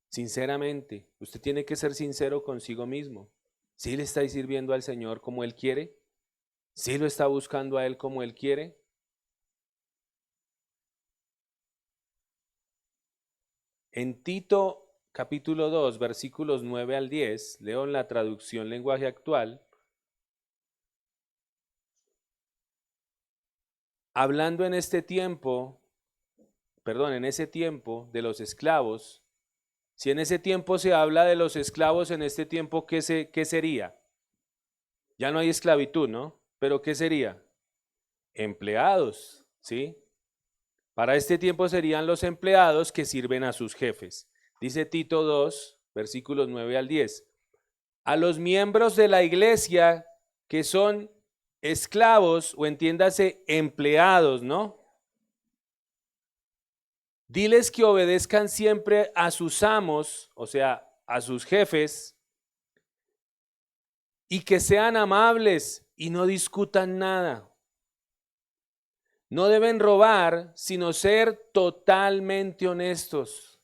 Sinceramente, usted tiene que ser sincero consigo mismo. ¿Sí le está sirviendo al Señor como Él quiere? ¿Sí lo está buscando a Él como Él quiere? En Tito capítulo 2, versículos 9 al 10, leo en la traducción lenguaje actual, hablando en ese tiempo de los esclavos. Si en ese tiempo se habla de los esclavos, en este tiempo, ¿qué sería? Ya no hay esclavitud, ¿no? Pero ¿qué sería? Empleados, ¿sí? Para este tiempo serían los empleados que sirven a sus jefes. Dice Tito 2, versículos 9 al 10. A los miembros de la iglesia que son esclavos, o entiéndase, empleados, ¿no? Diles que obedezcan siempre a sus amos, o sea, a sus jefes, y que sean amables y no discutan nada. No deben robar, sino ser totalmente honestos.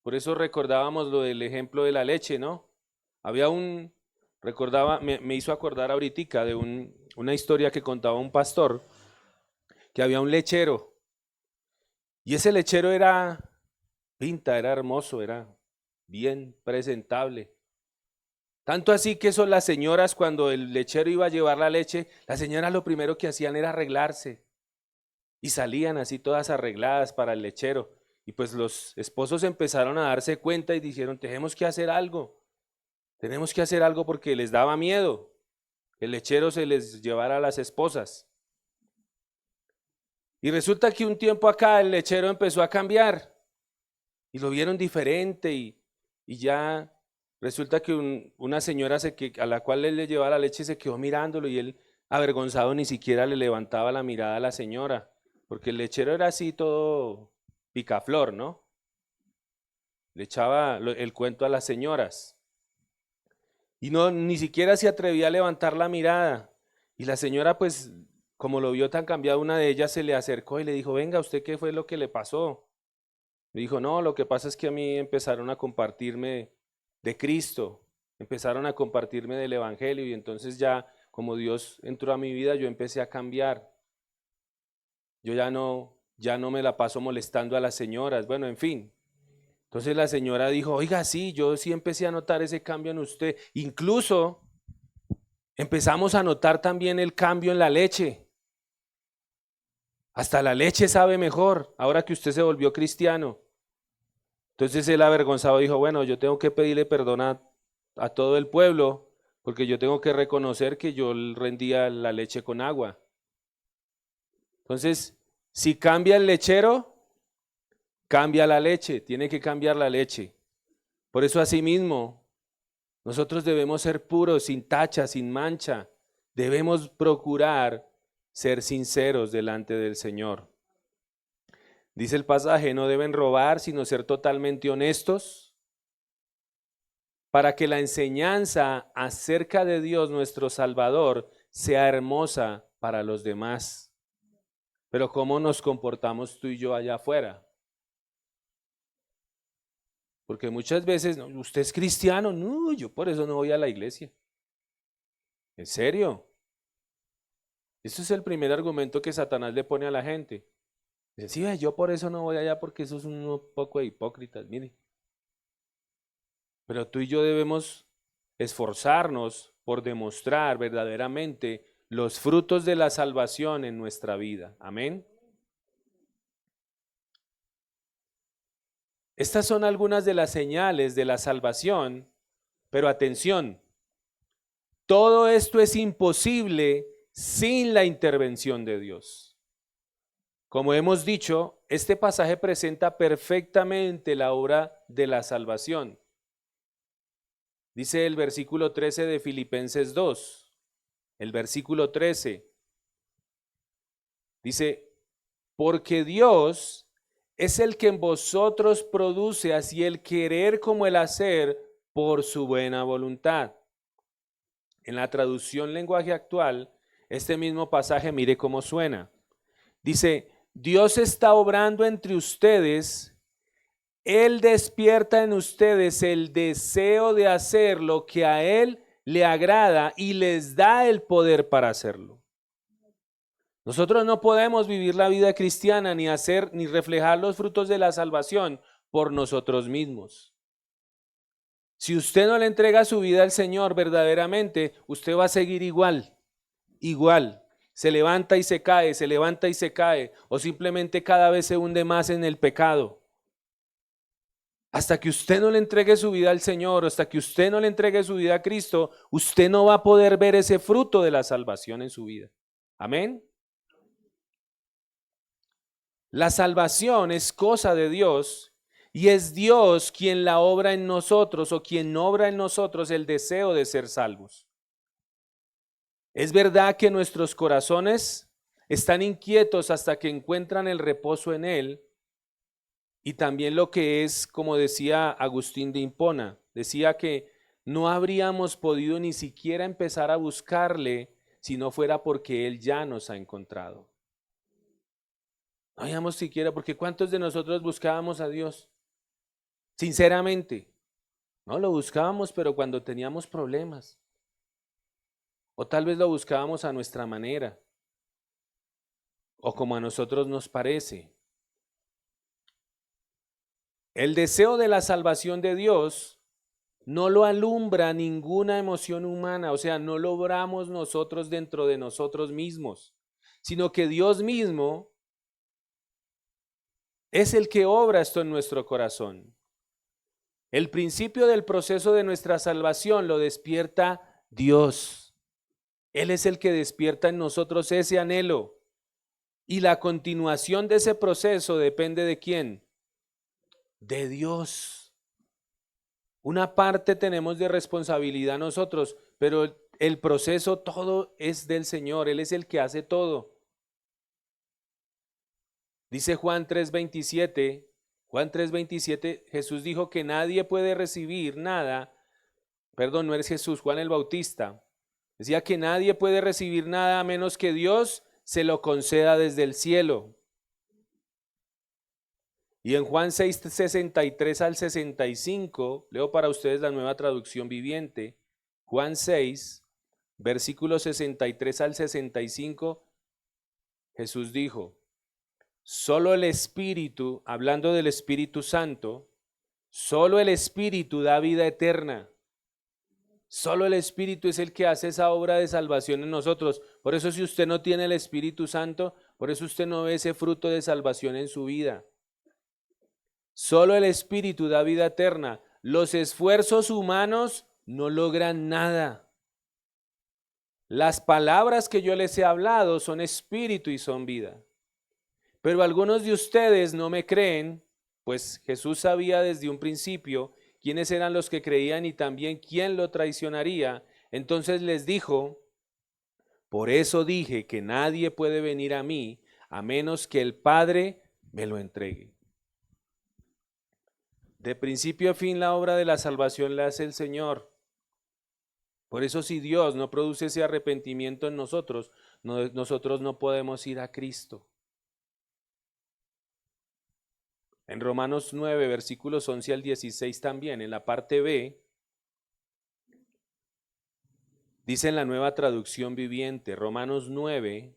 Por eso recordábamos lo del ejemplo de la leche, ¿no? Me hizo acordar ahorita de una historia que contaba un pastor, que había un lechero, y ese lechero era hermoso, era bien presentable. Tanto así que las señoras, cuando el lechero iba a llevar la leche, las señoras lo primero que hacían era arreglarse. Y salían así todas arregladas para el lechero. Y pues los esposos empezaron a darse cuenta y dijeron, tenemos que hacer algo. Tenemos que hacer algo porque les daba miedo que el lechero se les llevara a las esposas. Y resulta que un tiempo acá el lechero empezó a cambiar. Y lo vieron diferente y ya resulta que una señora a la cual él le llevaba la leche se quedó mirándolo y él avergonzado ni siquiera le levantaba la mirada a la señora. Porque el lechero era así todo picaflor, ¿no? Le echaba el cuento a las señoras. Y no, ni siquiera se atrevía a levantar la mirada. Y la señora, pues, como lo vio tan cambiado, una de ellas se le acercó y le dijo, venga, ¿usted qué fue lo que le pasó? Le dijo, no, lo que pasa es que a mí empezaron a compartirme de Cristo, empezaron a compartirme del Evangelio y entonces ya, como Dios entró a mi vida, yo empecé a cambiar. Yo ya no me la paso molestando a las señoras, bueno, en fin. Entonces la señora dijo, oiga, sí, yo sí empecé a notar ese cambio en usted. Incluso empezamos a notar también el cambio en la leche. Hasta la leche sabe mejor, ahora que usted se volvió cristiano. Entonces él avergonzado dijo, bueno, yo tengo que pedirle perdón a todo el pueblo, porque yo tengo que reconocer que yo rendía la leche con agua. Entonces, si cambia el lechero, cambia la leche, tiene que cambiar la leche. Por eso asimismo, nosotros debemos ser puros, sin tacha, sin mancha, Debemos procurar ser sinceros delante del Señor. Dice el pasaje, no deben robar, sino ser totalmente honestos, para que la enseñanza acerca de Dios nuestro Salvador sea hermosa para los demás. Pero ¿cómo nos comportamos tú y yo allá afuera? Porque muchas veces, no, ¿usted es cristiano? No, yo por eso no voy a la iglesia. ¿En serio? Ese es el primer argumento que Satanás le pone a la gente. Dice, sí, yo por eso no voy allá porque eso es un poco de hipócritas, mire. Pero tú y yo debemos esforzarnos por demostrar verdaderamente los frutos de la salvación en nuestra vida. Amén. Estas son algunas de las señales de la salvación, pero atención, todo esto es imposible sin la intervención de Dios. Como hemos dicho, este pasaje presenta perfectamente la obra de la salvación. Dice el versículo 13 de Filipenses 2, el versículo 13, dice, porque Dios es el que en vosotros produce así el querer como el hacer por su buena voluntad. En la traducción lenguaje actual, este mismo pasaje, mire cómo suena. Dice, Dios está obrando entre ustedes, Él despierta en ustedes el deseo de hacer lo que a Él le agrada y les da el poder para hacerlo. Nosotros no podemos vivir la vida cristiana ni hacer ni reflejar los frutos de la salvación por nosotros mismos. Si usted no le entrega su vida al Señor verdaderamente, usted va a seguir igual. Se levanta y se cae, se levanta y se cae, o simplemente cada vez se hunde más en el pecado. Hasta que usted no le entregue su vida al Señor, hasta que usted no le entregue su vida a Cristo, usted no va a poder ver ese fruto de la salvación en su vida. Amén. La salvación es cosa de Dios y es Dios quien la obra en nosotros o quien obra en nosotros el deseo de ser salvos. Es verdad que nuestros corazones están inquietos hasta que encuentran el reposo en Él y también lo que es, como decía Agustín de Hipona, decía que no habríamos podido ni siquiera empezar a buscarle si no fuera porque Él ya nos ha encontrado. No habíamos siquiera, porque ¿cuántos de nosotros buscábamos a Dios? Sinceramente, no lo buscábamos, pero cuando teníamos problemas. O tal vez lo buscábamos a nuestra manera, o como a nosotros nos parece. El deseo de la salvación de Dios no lo alumbra ninguna emoción humana, o sea, no lo obramos nosotros dentro de nosotros mismos, sino que Dios mismo es el que obra esto en nuestro corazón. El principio del proceso de nuestra salvación lo despierta Dios. Él es el que despierta en nosotros ese anhelo. Y la continuación de ese proceso depende ¿de quién? De Dios. Una parte tenemos de responsabilidad nosotros, pero el proceso todo es del Señor. Él es el que hace todo. Dice Juan 3:27, Jesús dijo que nadie puede recibir nada, perdón, no es Jesús, Juan el Bautista, decía que nadie puede recibir nada a menos que Dios se lo conceda desde el cielo. Y en Juan 6:63 al 65, leo para ustedes la Nueva Traducción Viviente, Juan 6, versículos 63 al 65, Jesús dijo, solo el Espíritu, hablando del Espíritu Santo, solo el Espíritu da vida eterna. Solo el Espíritu es el que hace esa obra de salvación en nosotros. Por eso si usted no tiene el Espíritu Santo, por eso usted no ve ese fruto de salvación en su vida. Solo el Espíritu da vida eterna. Los esfuerzos humanos no logran nada. Las palabras que yo les he hablado son espíritu y son vida. Pero algunos de ustedes no me creen, pues Jesús sabía desde un principio quiénes eran los que creían y también quién lo traicionaría. Entonces les dijo, Por eso dije que nadie puede venir a mí a menos que el Padre me lo entregue. De principio a fin la obra de la salvación la hace el Señor. Por eso si Dios no produce ese arrepentimiento en nosotros, nosotros no podemos ir a Cristo. En Romanos 9, versículos 11 al 16 también, en la parte B, dice en la Nueva Traducción Viviente, Romanos 9,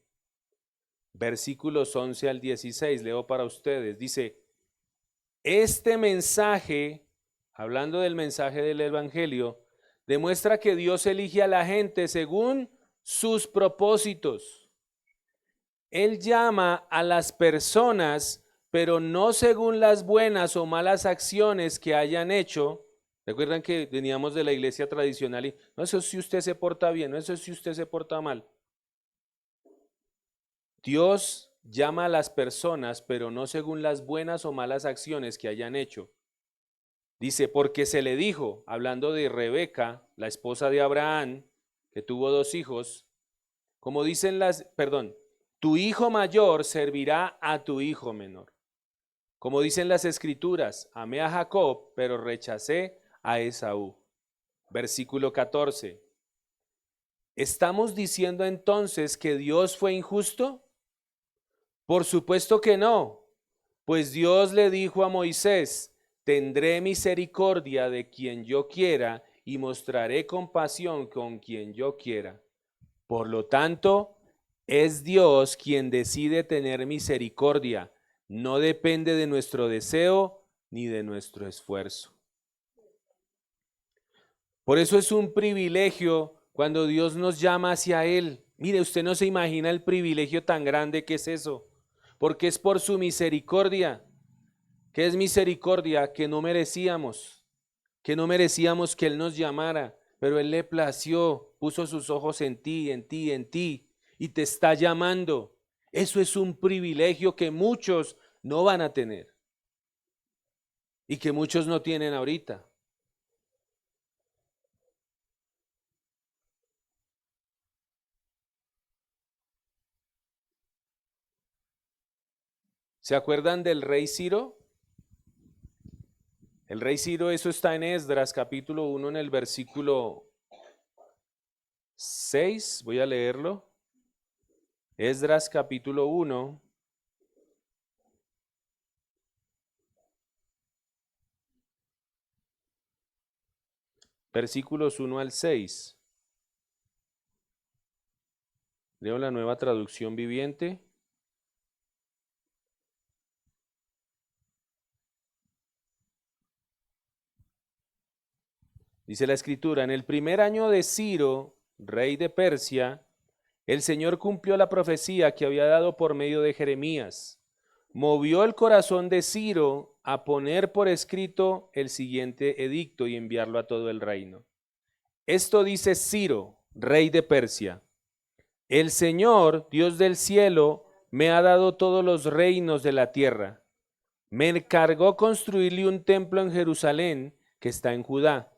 versículos 11 al 16, leo para ustedes, dice, este mensaje, hablando del mensaje del Evangelio, demuestra que Dios elige a la gente según sus propósitos. Él llama a las personas, pero no según las buenas o malas acciones que hayan hecho. ¿Recuerdan que veníamos de la iglesia tradicional y no sé si usted se porta bien, no sé si usted se porta mal? Dios llama a las personas, pero no según las buenas o malas acciones que hayan hecho. Dice, porque se le dijo, hablando de Rebeca, la esposa de Abraham, que tuvo 2 hijos, como dicen tu hijo mayor servirá a tu hijo menor. Como dicen las escrituras, amé a Jacob, pero rechacé a Esaú. Versículo 14. ¿Estamos diciendo entonces que Dios fue injusto? Por supuesto que no, pues Dios le dijo a Moisés, tendré misericordia de quien yo quiera y mostraré compasión con quien yo quiera. Por lo tanto, es Dios quien decide tener misericordia, no depende de nuestro deseo ni de nuestro esfuerzo. Por eso es un privilegio cuando Dios nos llama hacia Él. Mire, usted no se imagina el privilegio tan grande que es eso, porque es por su misericordia. ¿Qué es misericordia? Que no merecíamos que Él nos llamara, pero Él le plació, puso sus ojos en ti, en ti, en ti, y te está llamando. Eso es un privilegio que muchos no van a tener y que muchos no tienen ahorita. ¿Se acuerdan del rey Ciro? El rey Ciro, eso está en Esdras capítulo 1 en el versículo 6, voy a leerlo. Esdras capítulo 1. Versículos 1 al 6. Leo la Nueva Traducción Viviente. Dice la Escritura, en el primer año de Ciro, rey de Persia, el Señor cumplió la profecía que había dado por medio de Jeremías. Movió el corazón de Ciro a poner por escrito el siguiente edicto y enviarlo a todo el reino. Esto dice Ciro, rey de Persia. El Señor, Dios del cielo, me ha dado todos los reinos de la tierra. Me encargó construirle un templo en Jerusalén, que está en Judá.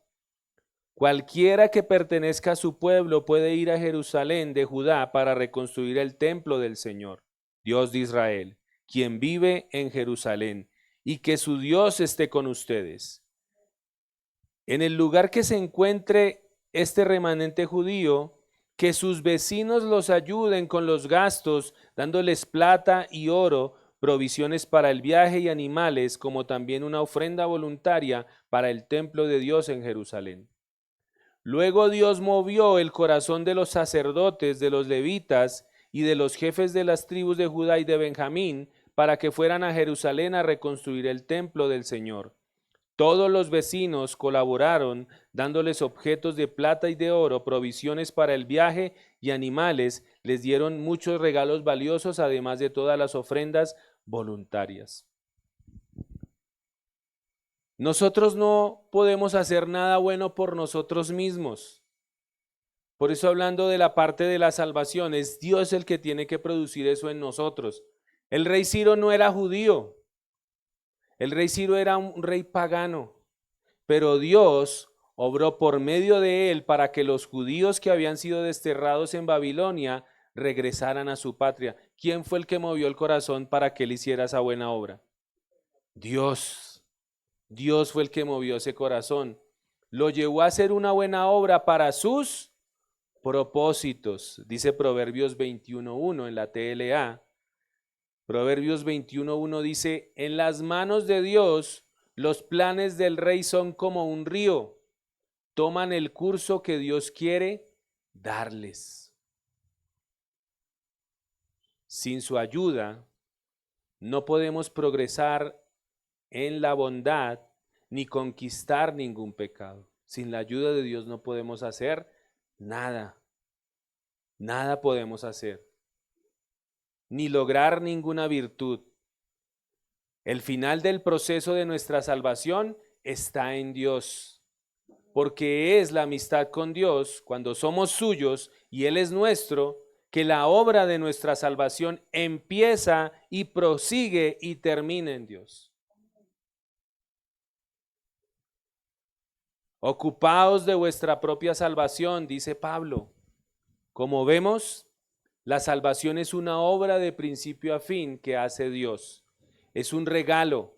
Cualquiera que pertenezca a su pueblo puede ir a Jerusalén de Judá para reconstruir el templo del Señor, Dios de Israel, quien vive en Jerusalén, y que su Dios esté con ustedes. En el lugar que se encuentre este remanente judío, que sus vecinos los ayuden con los gastos, dándoles plata y oro, provisiones para el viaje y animales, como también una ofrenda voluntaria para el templo de Dios en Jerusalén. Luego Dios movió el corazón de los sacerdotes, de los levitas y de los jefes de las tribus de Judá y de Benjamín para que fueran a Jerusalén a reconstruir el templo del Señor. Todos los vecinos colaboraron dándoles objetos de plata y de oro, provisiones para el viaje y animales. Les dieron muchos regalos valiosos, además de todas las ofrendas voluntarias. Nosotros no podemos hacer nada bueno por nosotros mismos. Por eso, hablando de la parte de la salvación, es Dios el que tiene que producir eso en nosotros. El rey Ciro no era judío. El rey Ciro era un rey pagano. Pero Dios obró por medio de él para que los judíos que habían sido desterrados en Babilonia regresaran a su patria. ¿Quién fue el que movió el corazón para que él hiciera esa buena obra? Dios. Dios fue el que movió ese corazón. Lo llevó a hacer una buena obra para sus propósitos. Dice Proverbios 21:1 en la TLA. Proverbios 21:1 dice, en las manos de Dios los planes del rey son como un río. Toman el curso que Dios quiere darles. Sin su ayuda, no podemos progresar en la bondad ni conquistar ningún pecado. Sin la ayuda de Dios no podemos hacer nada. Nada podemos hacer. Ni lograr ninguna virtud. El final del proceso de nuestra salvación está en Dios. Porque es la amistad con Dios, cuando somos suyos y Él es nuestro, que la obra de nuestra salvación empieza y prosigue y termina en Dios. Ocupaos de vuestra propia salvación, dice Pablo. Como vemos, la salvación es una obra de principio a fin que hace Dios. Es un regalo,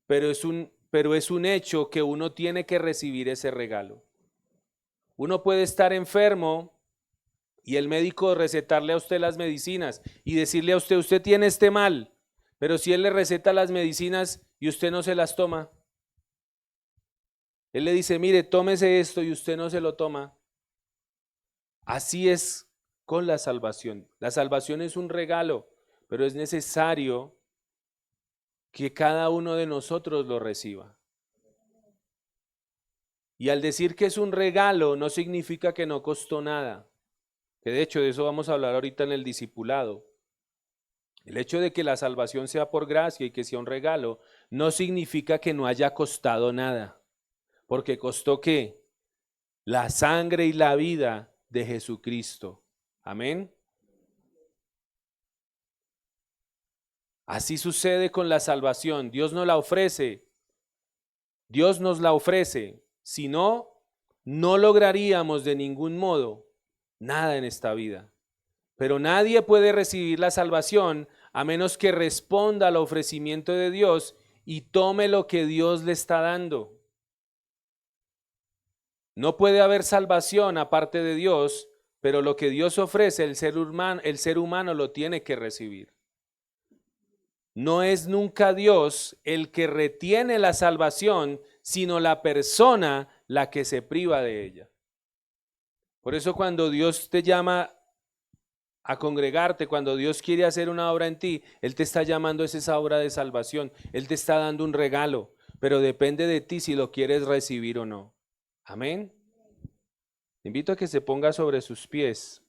pero es un hecho que uno tiene que recibir ese regalo. Uno puede estar enfermo y el médico recetarle a usted las medicinas y decirle a usted, usted tiene este mal, pero si él le receta las medicinas y usted no se las toma, él le dice, mire, tómese esto y usted no se lo toma. Así es con la salvación. La salvación es un regalo, pero es necesario que cada uno de nosotros lo reciba. Y al decir que es un regalo, no significa que no costó nada. Que de hecho de eso vamos a hablar ahorita en el discipulado. El hecho de que la salvación sea por gracia y que sea un regalo, no significa que no haya costado nada. Porque costó ¿qué? La sangre y la vida de Jesucristo. Amén. Así sucede con la salvación. Dios nos la ofrece. Dios nos la ofrece. Si no, no lograríamos de ningún modo nada en esta vida. Pero nadie puede recibir la salvación a menos que responda al ofrecimiento de Dios y tome lo que Dios le está dando. No puede haber salvación aparte de Dios, pero lo que Dios ofrece, el ser humano lo tiene que recibir. No es nunca Dios el que retiene la salvación, sino la persona la que se priva de ella. Por eso cuando Dios te llama a congregarte, cuando Dios quiere hacer una obra en ti, Él te está llamando a esa obra de salvación, Él te está dando un regalo, pero depende de ti si lo quieres recibir o no. Amén. Te invito a que se ponga sobre sus pies.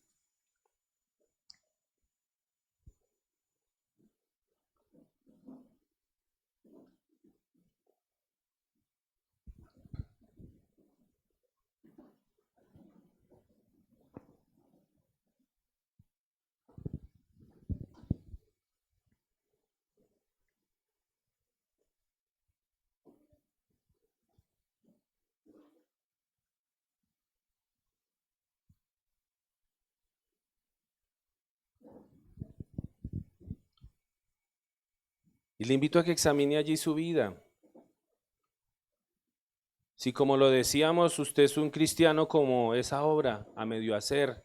Y le invito a que examine allí su vida. Si como lo decíamos, usted es un cristiano como esa obra a medio hacer.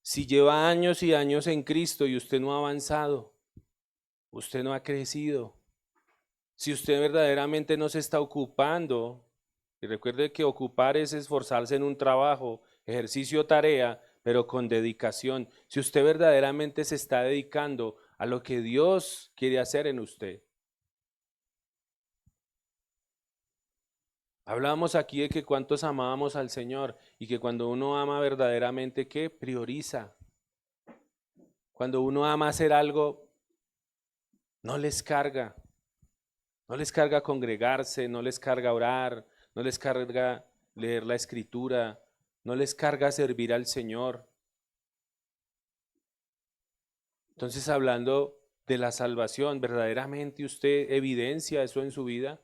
Si lleva años y años en Cristo y usted no ha avanzado, usted no ha crecido. Si usted verdaderamente no se está ocupando, y recuerde que ocupar es esforzarse en un trabajo, ejercicio o tarea, pero con dedicación. Si usted verdaderamente se está dedicando a lo que Dios quiere hacer en usted. Hablábamos aquí de que cuántos amábamos al Señor y que cuando uno ama verdaderamente, ¿qué? Prioriza. Cuando uno ama hacer algo, no les carga. No les carga congregarse, no les carga orar, no les carga leer la escritura, no les carga servir al Señor. Entonces, hablando de la salvación, ¿verdaderamente usted evidencia eso en su vida?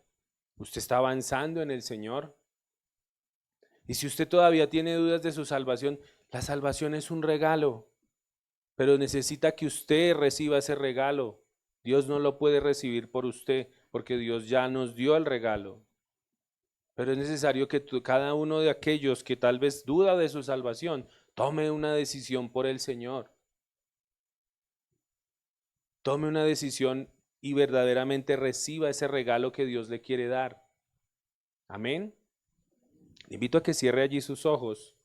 ¿Usted está avanzando en el Señor? Y si usted todavía tiene dudas de su salvación, la salvación es un regalo. pero necesita que usted reciba ese regalo. Dios no lo puede recibir por usted, porque Dios ya nos dio el regalo. Pero es necesario que cada uno de aquellos que tal vez duda de su salvación, tome una decisión por el Señor. Tome una decisión y verdaderamente reciba ese regalo que Dios le quiere dar. Amén. Le invito a que cierre allí sus ojos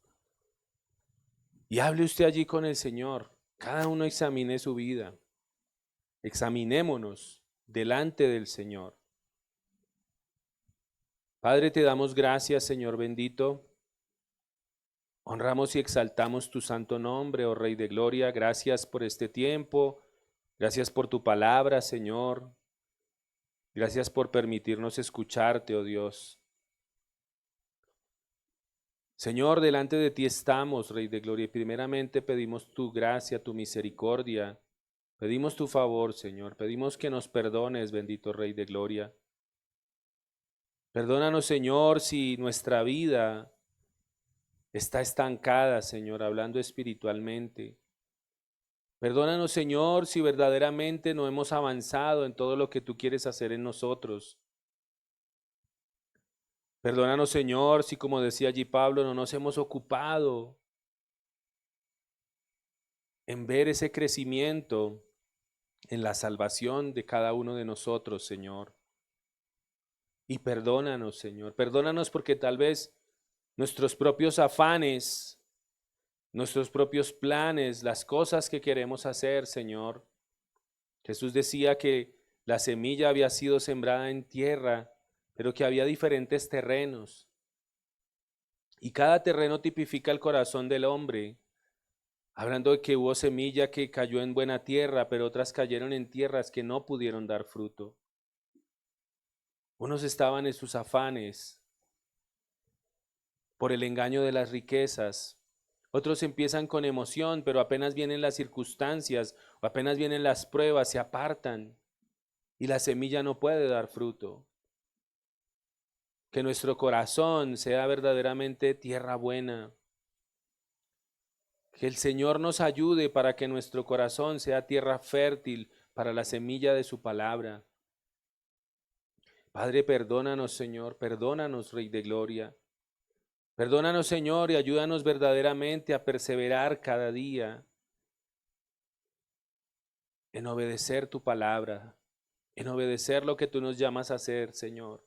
y hable usted allí con el Señor. Cada uno examine su vida. Examinémonos delante del Señor. Padre, te damos gracias, Señor bendito. Honramos y exaltamos tu santo nombre, oh Rey de Gloria. Gracias por este tiempo. Gracias por tu palabra, Señor. Gracias por permitirnos escucharte, oh Dios. Señor, delante de ti estamos, Rey de Gloria, y primeramente pedimos tu gracia, tu misericordia. Pedimos tu favor, Señor. Pedimos que nos perdones, bendito Rey de Gloria. Perdónanos, Señor, si nuestra vida está estancada, Señor, hablando espiritualmente. Perdónanos, Señor, si verdaderamente no hemos avanzado en todo lo que tú quieres hacer en nosotros. Perdónanos, Señor, si como decía allí Pablo, no nos hemos ocupado en ver ese crecimiento en la salvación de cada uno de nosotros, Señor. Y perdónanos, Señor. Perdónanos porque tal vez nuestros propios afanes, nuestros propios planes, las cosas que queremos hacer, Señor. Jesús decía que la semilla había sido sembrada en tierra, pero que había diferentes terrenos. Y cada terreno tipifica el corazón del hombre, hablando de que hubo semilla que cayó en buena tierra, pero otras cayeron en tierras que no pudieron dar fruto. Unos estaban en sus afanes por el engaño de las riquezas. Otros empiezan con emoción, pero apenas vienen las circunstancias o apenas vienen las pruebas, se apartan y la semilla no puede dar fruto. Que nuestro corazón sea verdaderamente tierra buena. Que el Señor nos ayude para que nuestro corazón sea tierra fértil para la semilla de su palabra. Padre, perdónanos, Señor, perdónanos, Rey de Gloria. Perdónanos, Señor, y ayúdanos verdaderamente a perseverar cada día en obedecer tu palabra, en obedecer lo que tú nos llamas a hacer, Señor.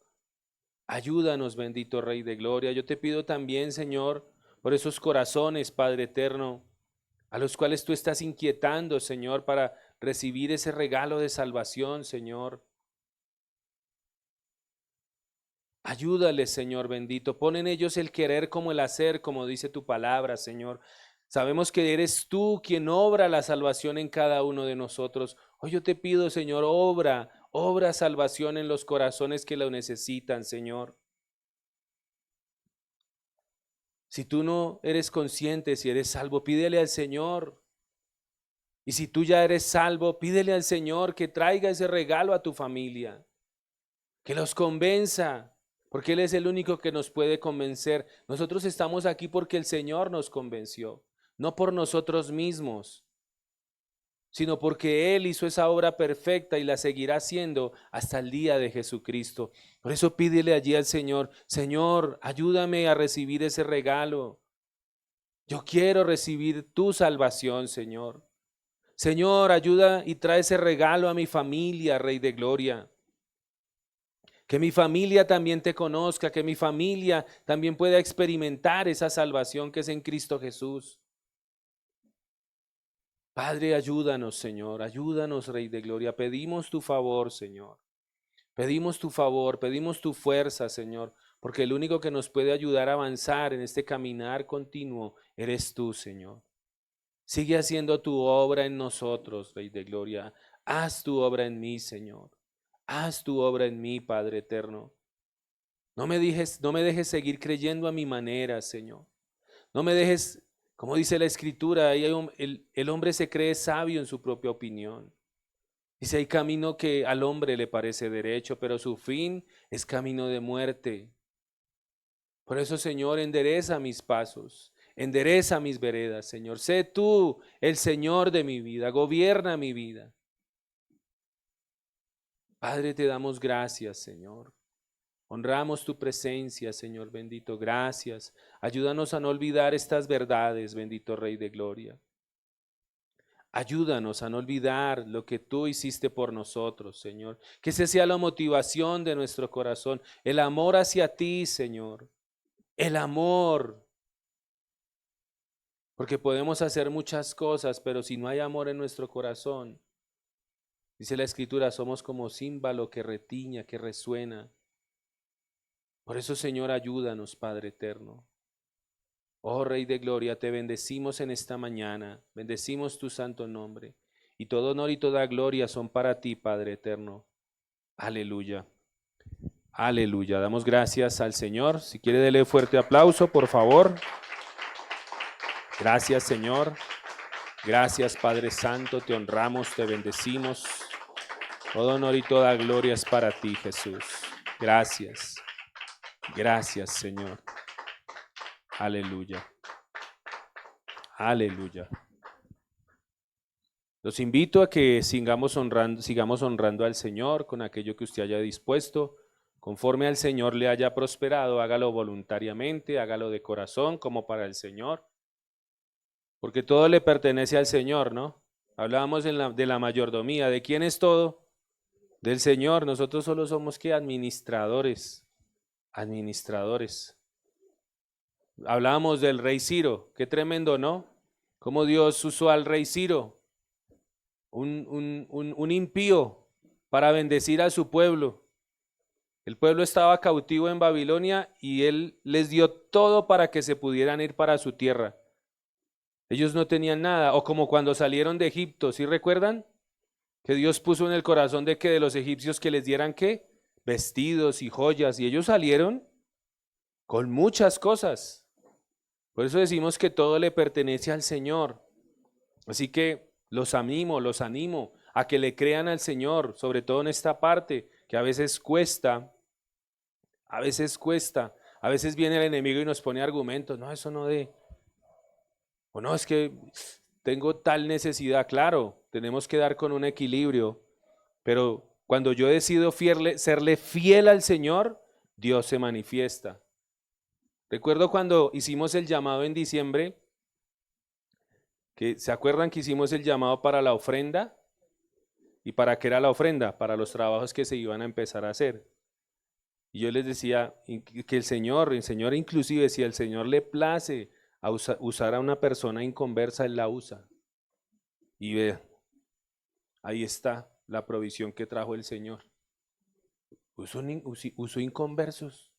Ayúdanos, bendito Rey de Gloria. Yo te pido también, Señor, por esos corazones, Padre eterno, a los cuales tú estás inquietando, Señor, para recibir ese regalo de salvación, Señor. Ayúdales, Señor bendito. Pon en ellos el querer como el hacer, como dice tu palabra, Señor. Sabemos que eres tú quien obra la salvación en cada uno de nosotros. Hoy yo te pido, Señor, obra salvación en los corazones que lo necesitan, Señor. Si tú no eres consciente, si eres salvo, pídele al Señor. Y si tú ya eres salvo, pídele al Señor que traiga ese regalo a tu familia, que los convenza, porque Él es el único que nos puede convencer. Nosotros estamos aquí porque el Señor nos convenció, no por nosotros mismos, sino porque Él hizo esa obra perfecta y la seguirá haciendo hasta el día de Jesucristo. Por eso pídele allí al Señor, Señor, ayúdame a recibir ese regalo. Yo quiero recibir tu salvación, Señor. Señor, ayuda y trae ese regalo a mi familia, Rey de Gloria. Que mi familia también te conozca, que mi familia también pueda experimentar esa salvación que es en Cristo Jesús. Padre, ayúdanos, Señor, ayúdanos, Rey de Gloria. Pedimos tu favor, Señor. Pedimos tu favor, pedimos tu fuerza, Señor, porque el único que nos puede ayudar a avanzar en este caminar continuo eres tú, Señor. Sigue haciendo tu obra en nosotros, Rey de Gloria. Haz tu obra en mí, Señor. Haz tu obra en mí, Padre eterno. No me dejes seguir creyendo a mi manera, Señor. No me dejes, como dice la Escritura, el hombre se cree sabio en su propia opinión. Dice, hay camino que al hombre le parece derecho, pero su fin es camino de muerte. Por eso, Señor, endereza mis pasos. Endereza mis veredas, Señor. Sé tú el Señor de mi vida, gobierna mi vida. Padre, te damos gracias, Señor. Honramos tu presencia, Señor bendito. Gracias. Ayúdanos a no olvidar estas verdades, bendito Rey de Gloria. Ayúdanos a no olvidar lo que tú hiciste por nosotros, Señor. Que esa sea la motivación de nuestro corazón. El amor hacia ti, Señor. El amor. Porque podemos hacer muchas cosas, pero si no hay amor en nuestro corazón, dice la Escritura, somos como címbalo que retiña, que resuena. Por eso, Señor, ayúdanos, Padre eterno. Oh Rey de Gloria, te bendecimos en esta mañana, bendecimos tu santo nombre, y todo honor y toda gloria son para ti, Padre eterno. Aleluya, aleluya. Damos gracias al Señor. Si quiere, dele fuerte aplauso, por favor. Gracias, Señor. Gracias, Padre Santo, te honramos, te bendecimos. Todo honor y toda gloria es para ti, Jesús. Gracias, gracias, Señor. Aleluya. Aleluya. Los invito a que sigamos honrando al Señor con aquello que usted haya dispuesto. Conforme al Señor le haya prosperado, hágalo voluntariamente, hágalo de corazón como para el Señor. Porque todo le pertenece al Señor, ¿no? Hablábamos de la mayordomía. ¿De quién es todo? Del Señor. Nosotros solo somos ¿qué? Administradores. Administradores. Hablábamos del rey Ciro. Qué tremendo, ¿no? Cómo Dios usó al rey Ciro, un impío, para bendecir a su pueblo. El pueblo estaba cautivo en Babilonia y él les dio todo para que se pudieran ir para su tierra. Ellos no tenían nada, o como cuando salieron de Egipto, ¿sí recuerdan? Que Dios puso en el corazón de los egipcios que les dieran ¿qué? Vestidos y joyas, y ellos salieron con muchas cosas. Por eso decimos que todo le pertenece al Señor. Así que los animo a que le crean al Señor, sobre todo en esta parte, que a veces cuesta, a veces viene el enemigo y nos pone argumentos, no, eso no de, o no, es que tengo tal necesidad, claro, tenemos que dar con un equilibrio, pero cuando yo decido serle fiel al Señor, Dios se manifiesta. Recuerdo cuando hicimos el llamado en diciembre, que ¿se acuerdan que hicimos el llamado para la ofrenda? ¿Y para qué era la ofrenda? Para los trabajos que se iban a empezar a hacer. Y yo les decía que el Señor inclusive si el Señor le place a usar a una persona inconversa, Él la usa. Y ve, ahí está la provisión que trajo el Señor. Usó inconversos.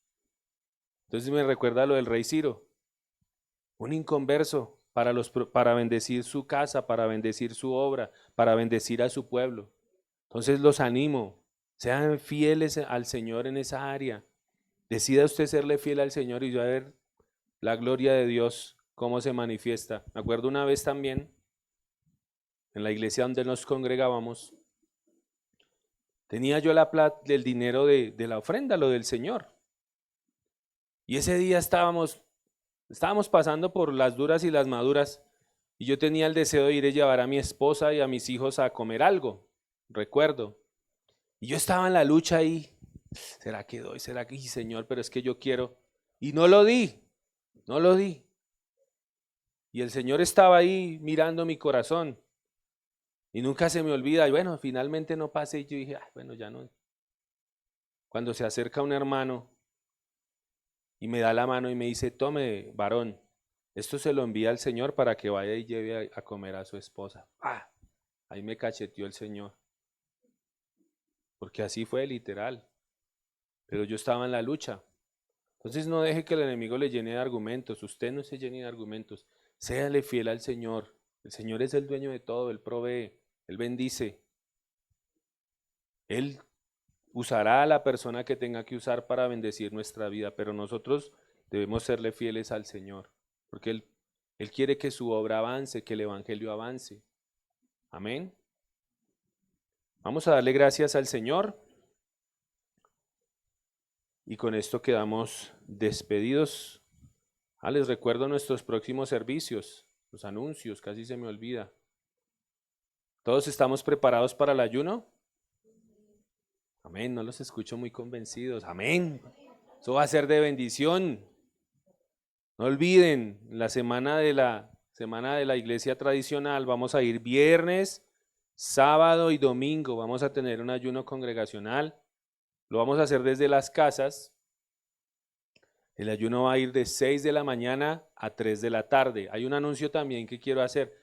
Entonces me recuerda lo del rey Ciro. Un inconverso para bendecir su casa, para bendecir su obra, para bendecir a su pueblo. Entonces los animo, sean fieles al Señor en esa área. Decida usted serle fiel al Señor y va a ver la gloria de Dios, cómo se manifiesta. Me acuerdo una vez también, en la iglesia donde nos congregábamos, tenía yo el dinero de la ofrenda, lo del Señor. Y ese día estábamos pasando por las duras y las maduras, y yo tenía el deseo de ir a llevar a mi esposa y a mis hijos a comer algo, recuerdo. Y yo estaba en la lucha ahí, ¿será que doy? ¿Será que sí, Señor? Pero es que yo quiero. Y no lo di. Y el Señor estaba ahí mirando mi corazón. Y nunca se me olvida. Y bueno, finalmente no pasé. Y yo dije, bueno, ya no. Cuando se acerca un hermano y me da la mano y me dice, tome, varón, esto se lo envía al Señor para que vaya y lleve a comer a su esposa. Ahí me cacheteó el Señor. Porque así fue literal. Pero yo estaba en la lucha. Entonces no deje que el enemigo le llene de argumentos. Usted no se llene de argumentos. Séale fiel al Señor. El Señor es el dueño de todo. Él provee. Él bendice. Él usará a la persona que tenga que usar para bendecir nuestra vida. Pero nosotros debemos serle fieles al Señor. Porque Él quiere que su obra avance, que el Evangelio avance. Amén. Vamos a darle gracias al Señor. Y con esto quedamos despedidos. Les recuerdo nuestros próximos servicios, los anuncios, casi se me olvida. ¿Todos estamos preparados para el ayuno? Amén, no los escucho muy convencidos. Amén. Eso va a ser de bendición. No olviden, la semana de la iglesia tradicional vamos a ir viernes, sábado y domingo. Vamos a tener un ayuno congregacional. Lo vamos a hacer desde las casas. El ayuno va a ir de 6 de la mañana a 3 de la tarde. Hay un anuncio también que quiero hacer.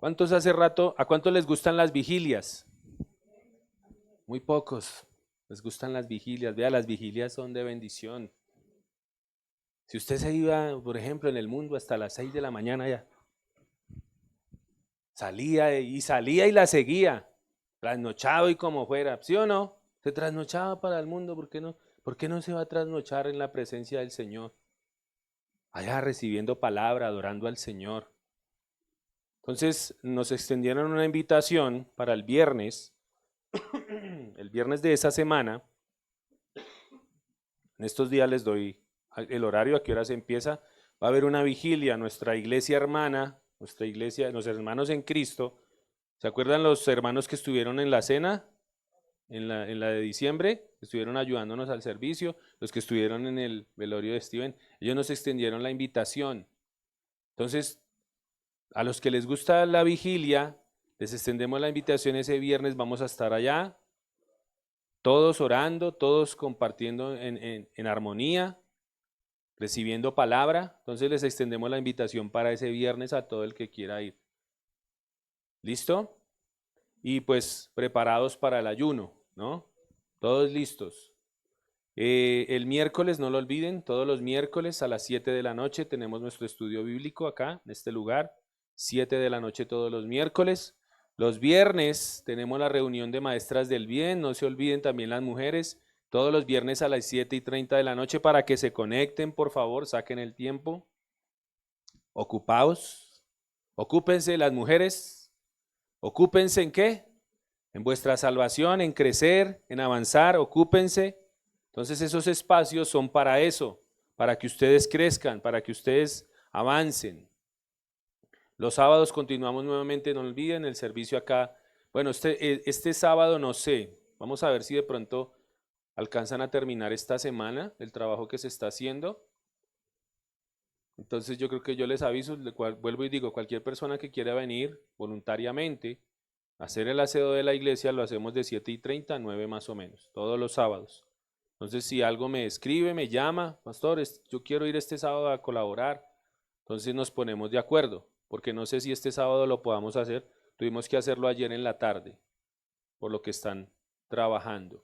¿A cuántos les gustan las vigilias? Muy pocos les gustan las vigilias. Vea, las vigilias son de bendición. Si usted se iba, por ejemplo, en el mundo hasta las 6 de la mañana ya, salía y la seguía, trasnochado y como fuera, ¿sí o no? Se trasnochaba para el mundo, ¿por qué no? ¿Por qué no se va a trasnochar en la presencia del Señor? Allá recibiendo palabra, adorando al Señor. Entonces nos extendieron una invitación para el viernes de esa semana. En estos días les doy el horario, a qué hora se empieza. Va a haber una vigilia, nuestra iglesia hermana, nuestra iglesia, nuestros hermanos en Cristo. ¿Se acuerdan los hermanos que estuvieron en la cena, en la de diciembre? Estuvieron ayudándonos al servicio, los que estuvieron en el velorio de Steven, ellos nos extendieron la invitación. Entonces, a los que les gusta la vigilia, les extendemos la invitación ese viernes, vamos a estar allá, todos orando, todos compartiendo en armonía, recibiendo palabra. Entonces les extendemos la invitación para ese viernes a todo el que quiera ir. ¿Listo? Y pues preparados para el ayuno, ¿no? Todos listos. El miércoles, no lo olviden, todos los miércoles a las 7 de la noche tenemos nuestro estudio bíblico acá, en este lugar. 7 de la noche todos los miércoles. Los viernes tenemos la reunión de maestras del bien, no se olviden también las mujeres, todos los viernes a las 7:30 de la noche para que se conecten, por favor, saquen el tiempo. Ocupaos, ocúpense las mujeres, ocúpense ¿en qué? En vuestra salvación, en crecer, en avanzar, ocúpense. Entonces esos espacios son para eso, para que ustedes crezcan, para que ustedes avancen. Los sábados continuamos nuevamente, no olviden el servicio acá. Bueno, este sábado no sé, vamos a ver si de pronto alcanzan a terminar esta semana el trabajo que se está haciendo. Entonces yo creo que yo les aviso, vuelvo y digo, cualquier persona que quiera venir voluntariamente a hacer el aseo de la iglesia, lo hacemos de 7:30 a 9 más o menos, todos los sábados. Entonces si algo me escribe, me llama, pastores, yo quiero ir este sábado a colaborar, entonces nos ponemos de acuerdo, porque no sé si este sábado lo podamos hacer, tuvimos que hacerlo ayer en la tarde, por lo que están trabajando.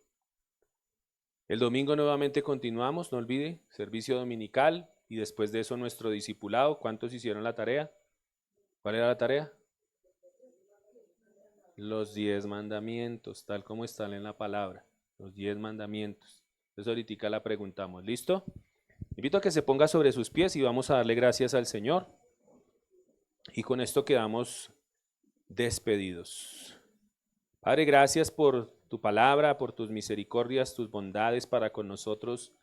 El domingo nuevamente continuamos, no olvide, servicio dominical y después de eso nuestro discipulado. ¿Cuántos hicieron la tarea? ¿Cuál era la tarea? Los 10 mandamientos, tal como están en la palabra, los 10 mandamientos. Entonces ahorita la preguntamos, ¿listo? Invito a que se ponga sobre sus pies y vamos a darle gracias al Señor. Y con esto quedamos despedidos. Padre, gracias por tu palabra, por tus misericordias, tus bondades para con nosotros.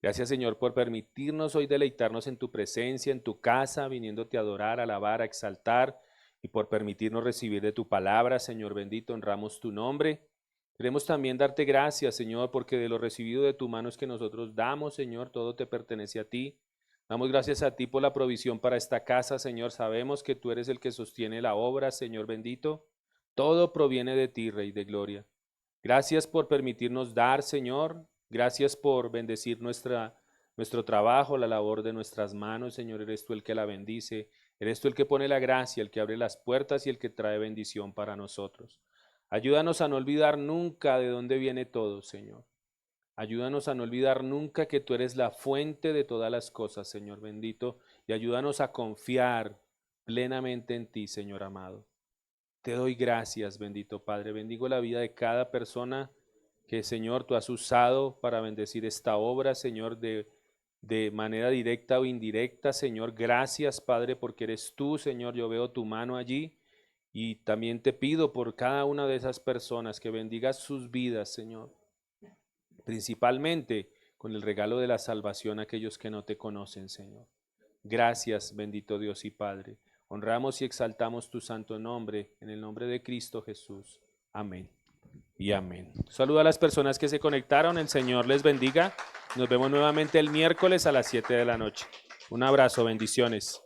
Gracias, Señor, por permitirnos hoy deleitarnos en tu presencia, en tu casa, viniéndote a adorar, a alabar, a exaltar, y por permitirnos recibir de tu palabra, Señor bendito, honramos tu nombre. Queremos también darte gracias, Señor, porque de lo recibido de tu mano es que nosotros damos, Señor, todo te pertenece a ti. Damos gracias a ti por la provisión para esta casa, Señor. Sabemos que tú eres el que sostiene la obra, Señor bendito. Todo proviene de ti, Rey de Gloria. Gracias por permitirnos dar, Señor. Gracias por bendecir nuestro trabajo, la labor de nuestras manos, Señor. Eres tú el que la bendice. Eres tú el que pone la gracia, el que abre las puertas y el que trae bendición para nosotros. Ayúdanos a no olvidar nunca de dónde viene todo, Señor. Ayúdanos a no olvidar nunca que tú eres la fuente de todas las cosas, Señor bendito. Y ayúdanos a confiar plenamente en ti, Señor amado. Te doy gracias, bendito Padre. Bendigo la vida de cada persona que, Señor, tú has usado para bendecir esta obra, Señor, de manera directa o indirecta, Señor. Gracias, Padre, porque eres tú, Señor. Yo veo tu mano allí y también te pido por cada una de esas personas que bendigas sus vidas, Señor. Principalmente con el regalo de la salvación a aquellos que no te conocen, Señor. Gracias, bendito Dios y Padre. Honramos y exaltamos tu santo nombre, en el nombre de Cristo Jesús. Amén y amén. Saludo a las personas que se conectaron, el Señor les bendiga. Nos vemos nuevamente el miércoles a las 7 de la noche. Un abrazo, bendiciones.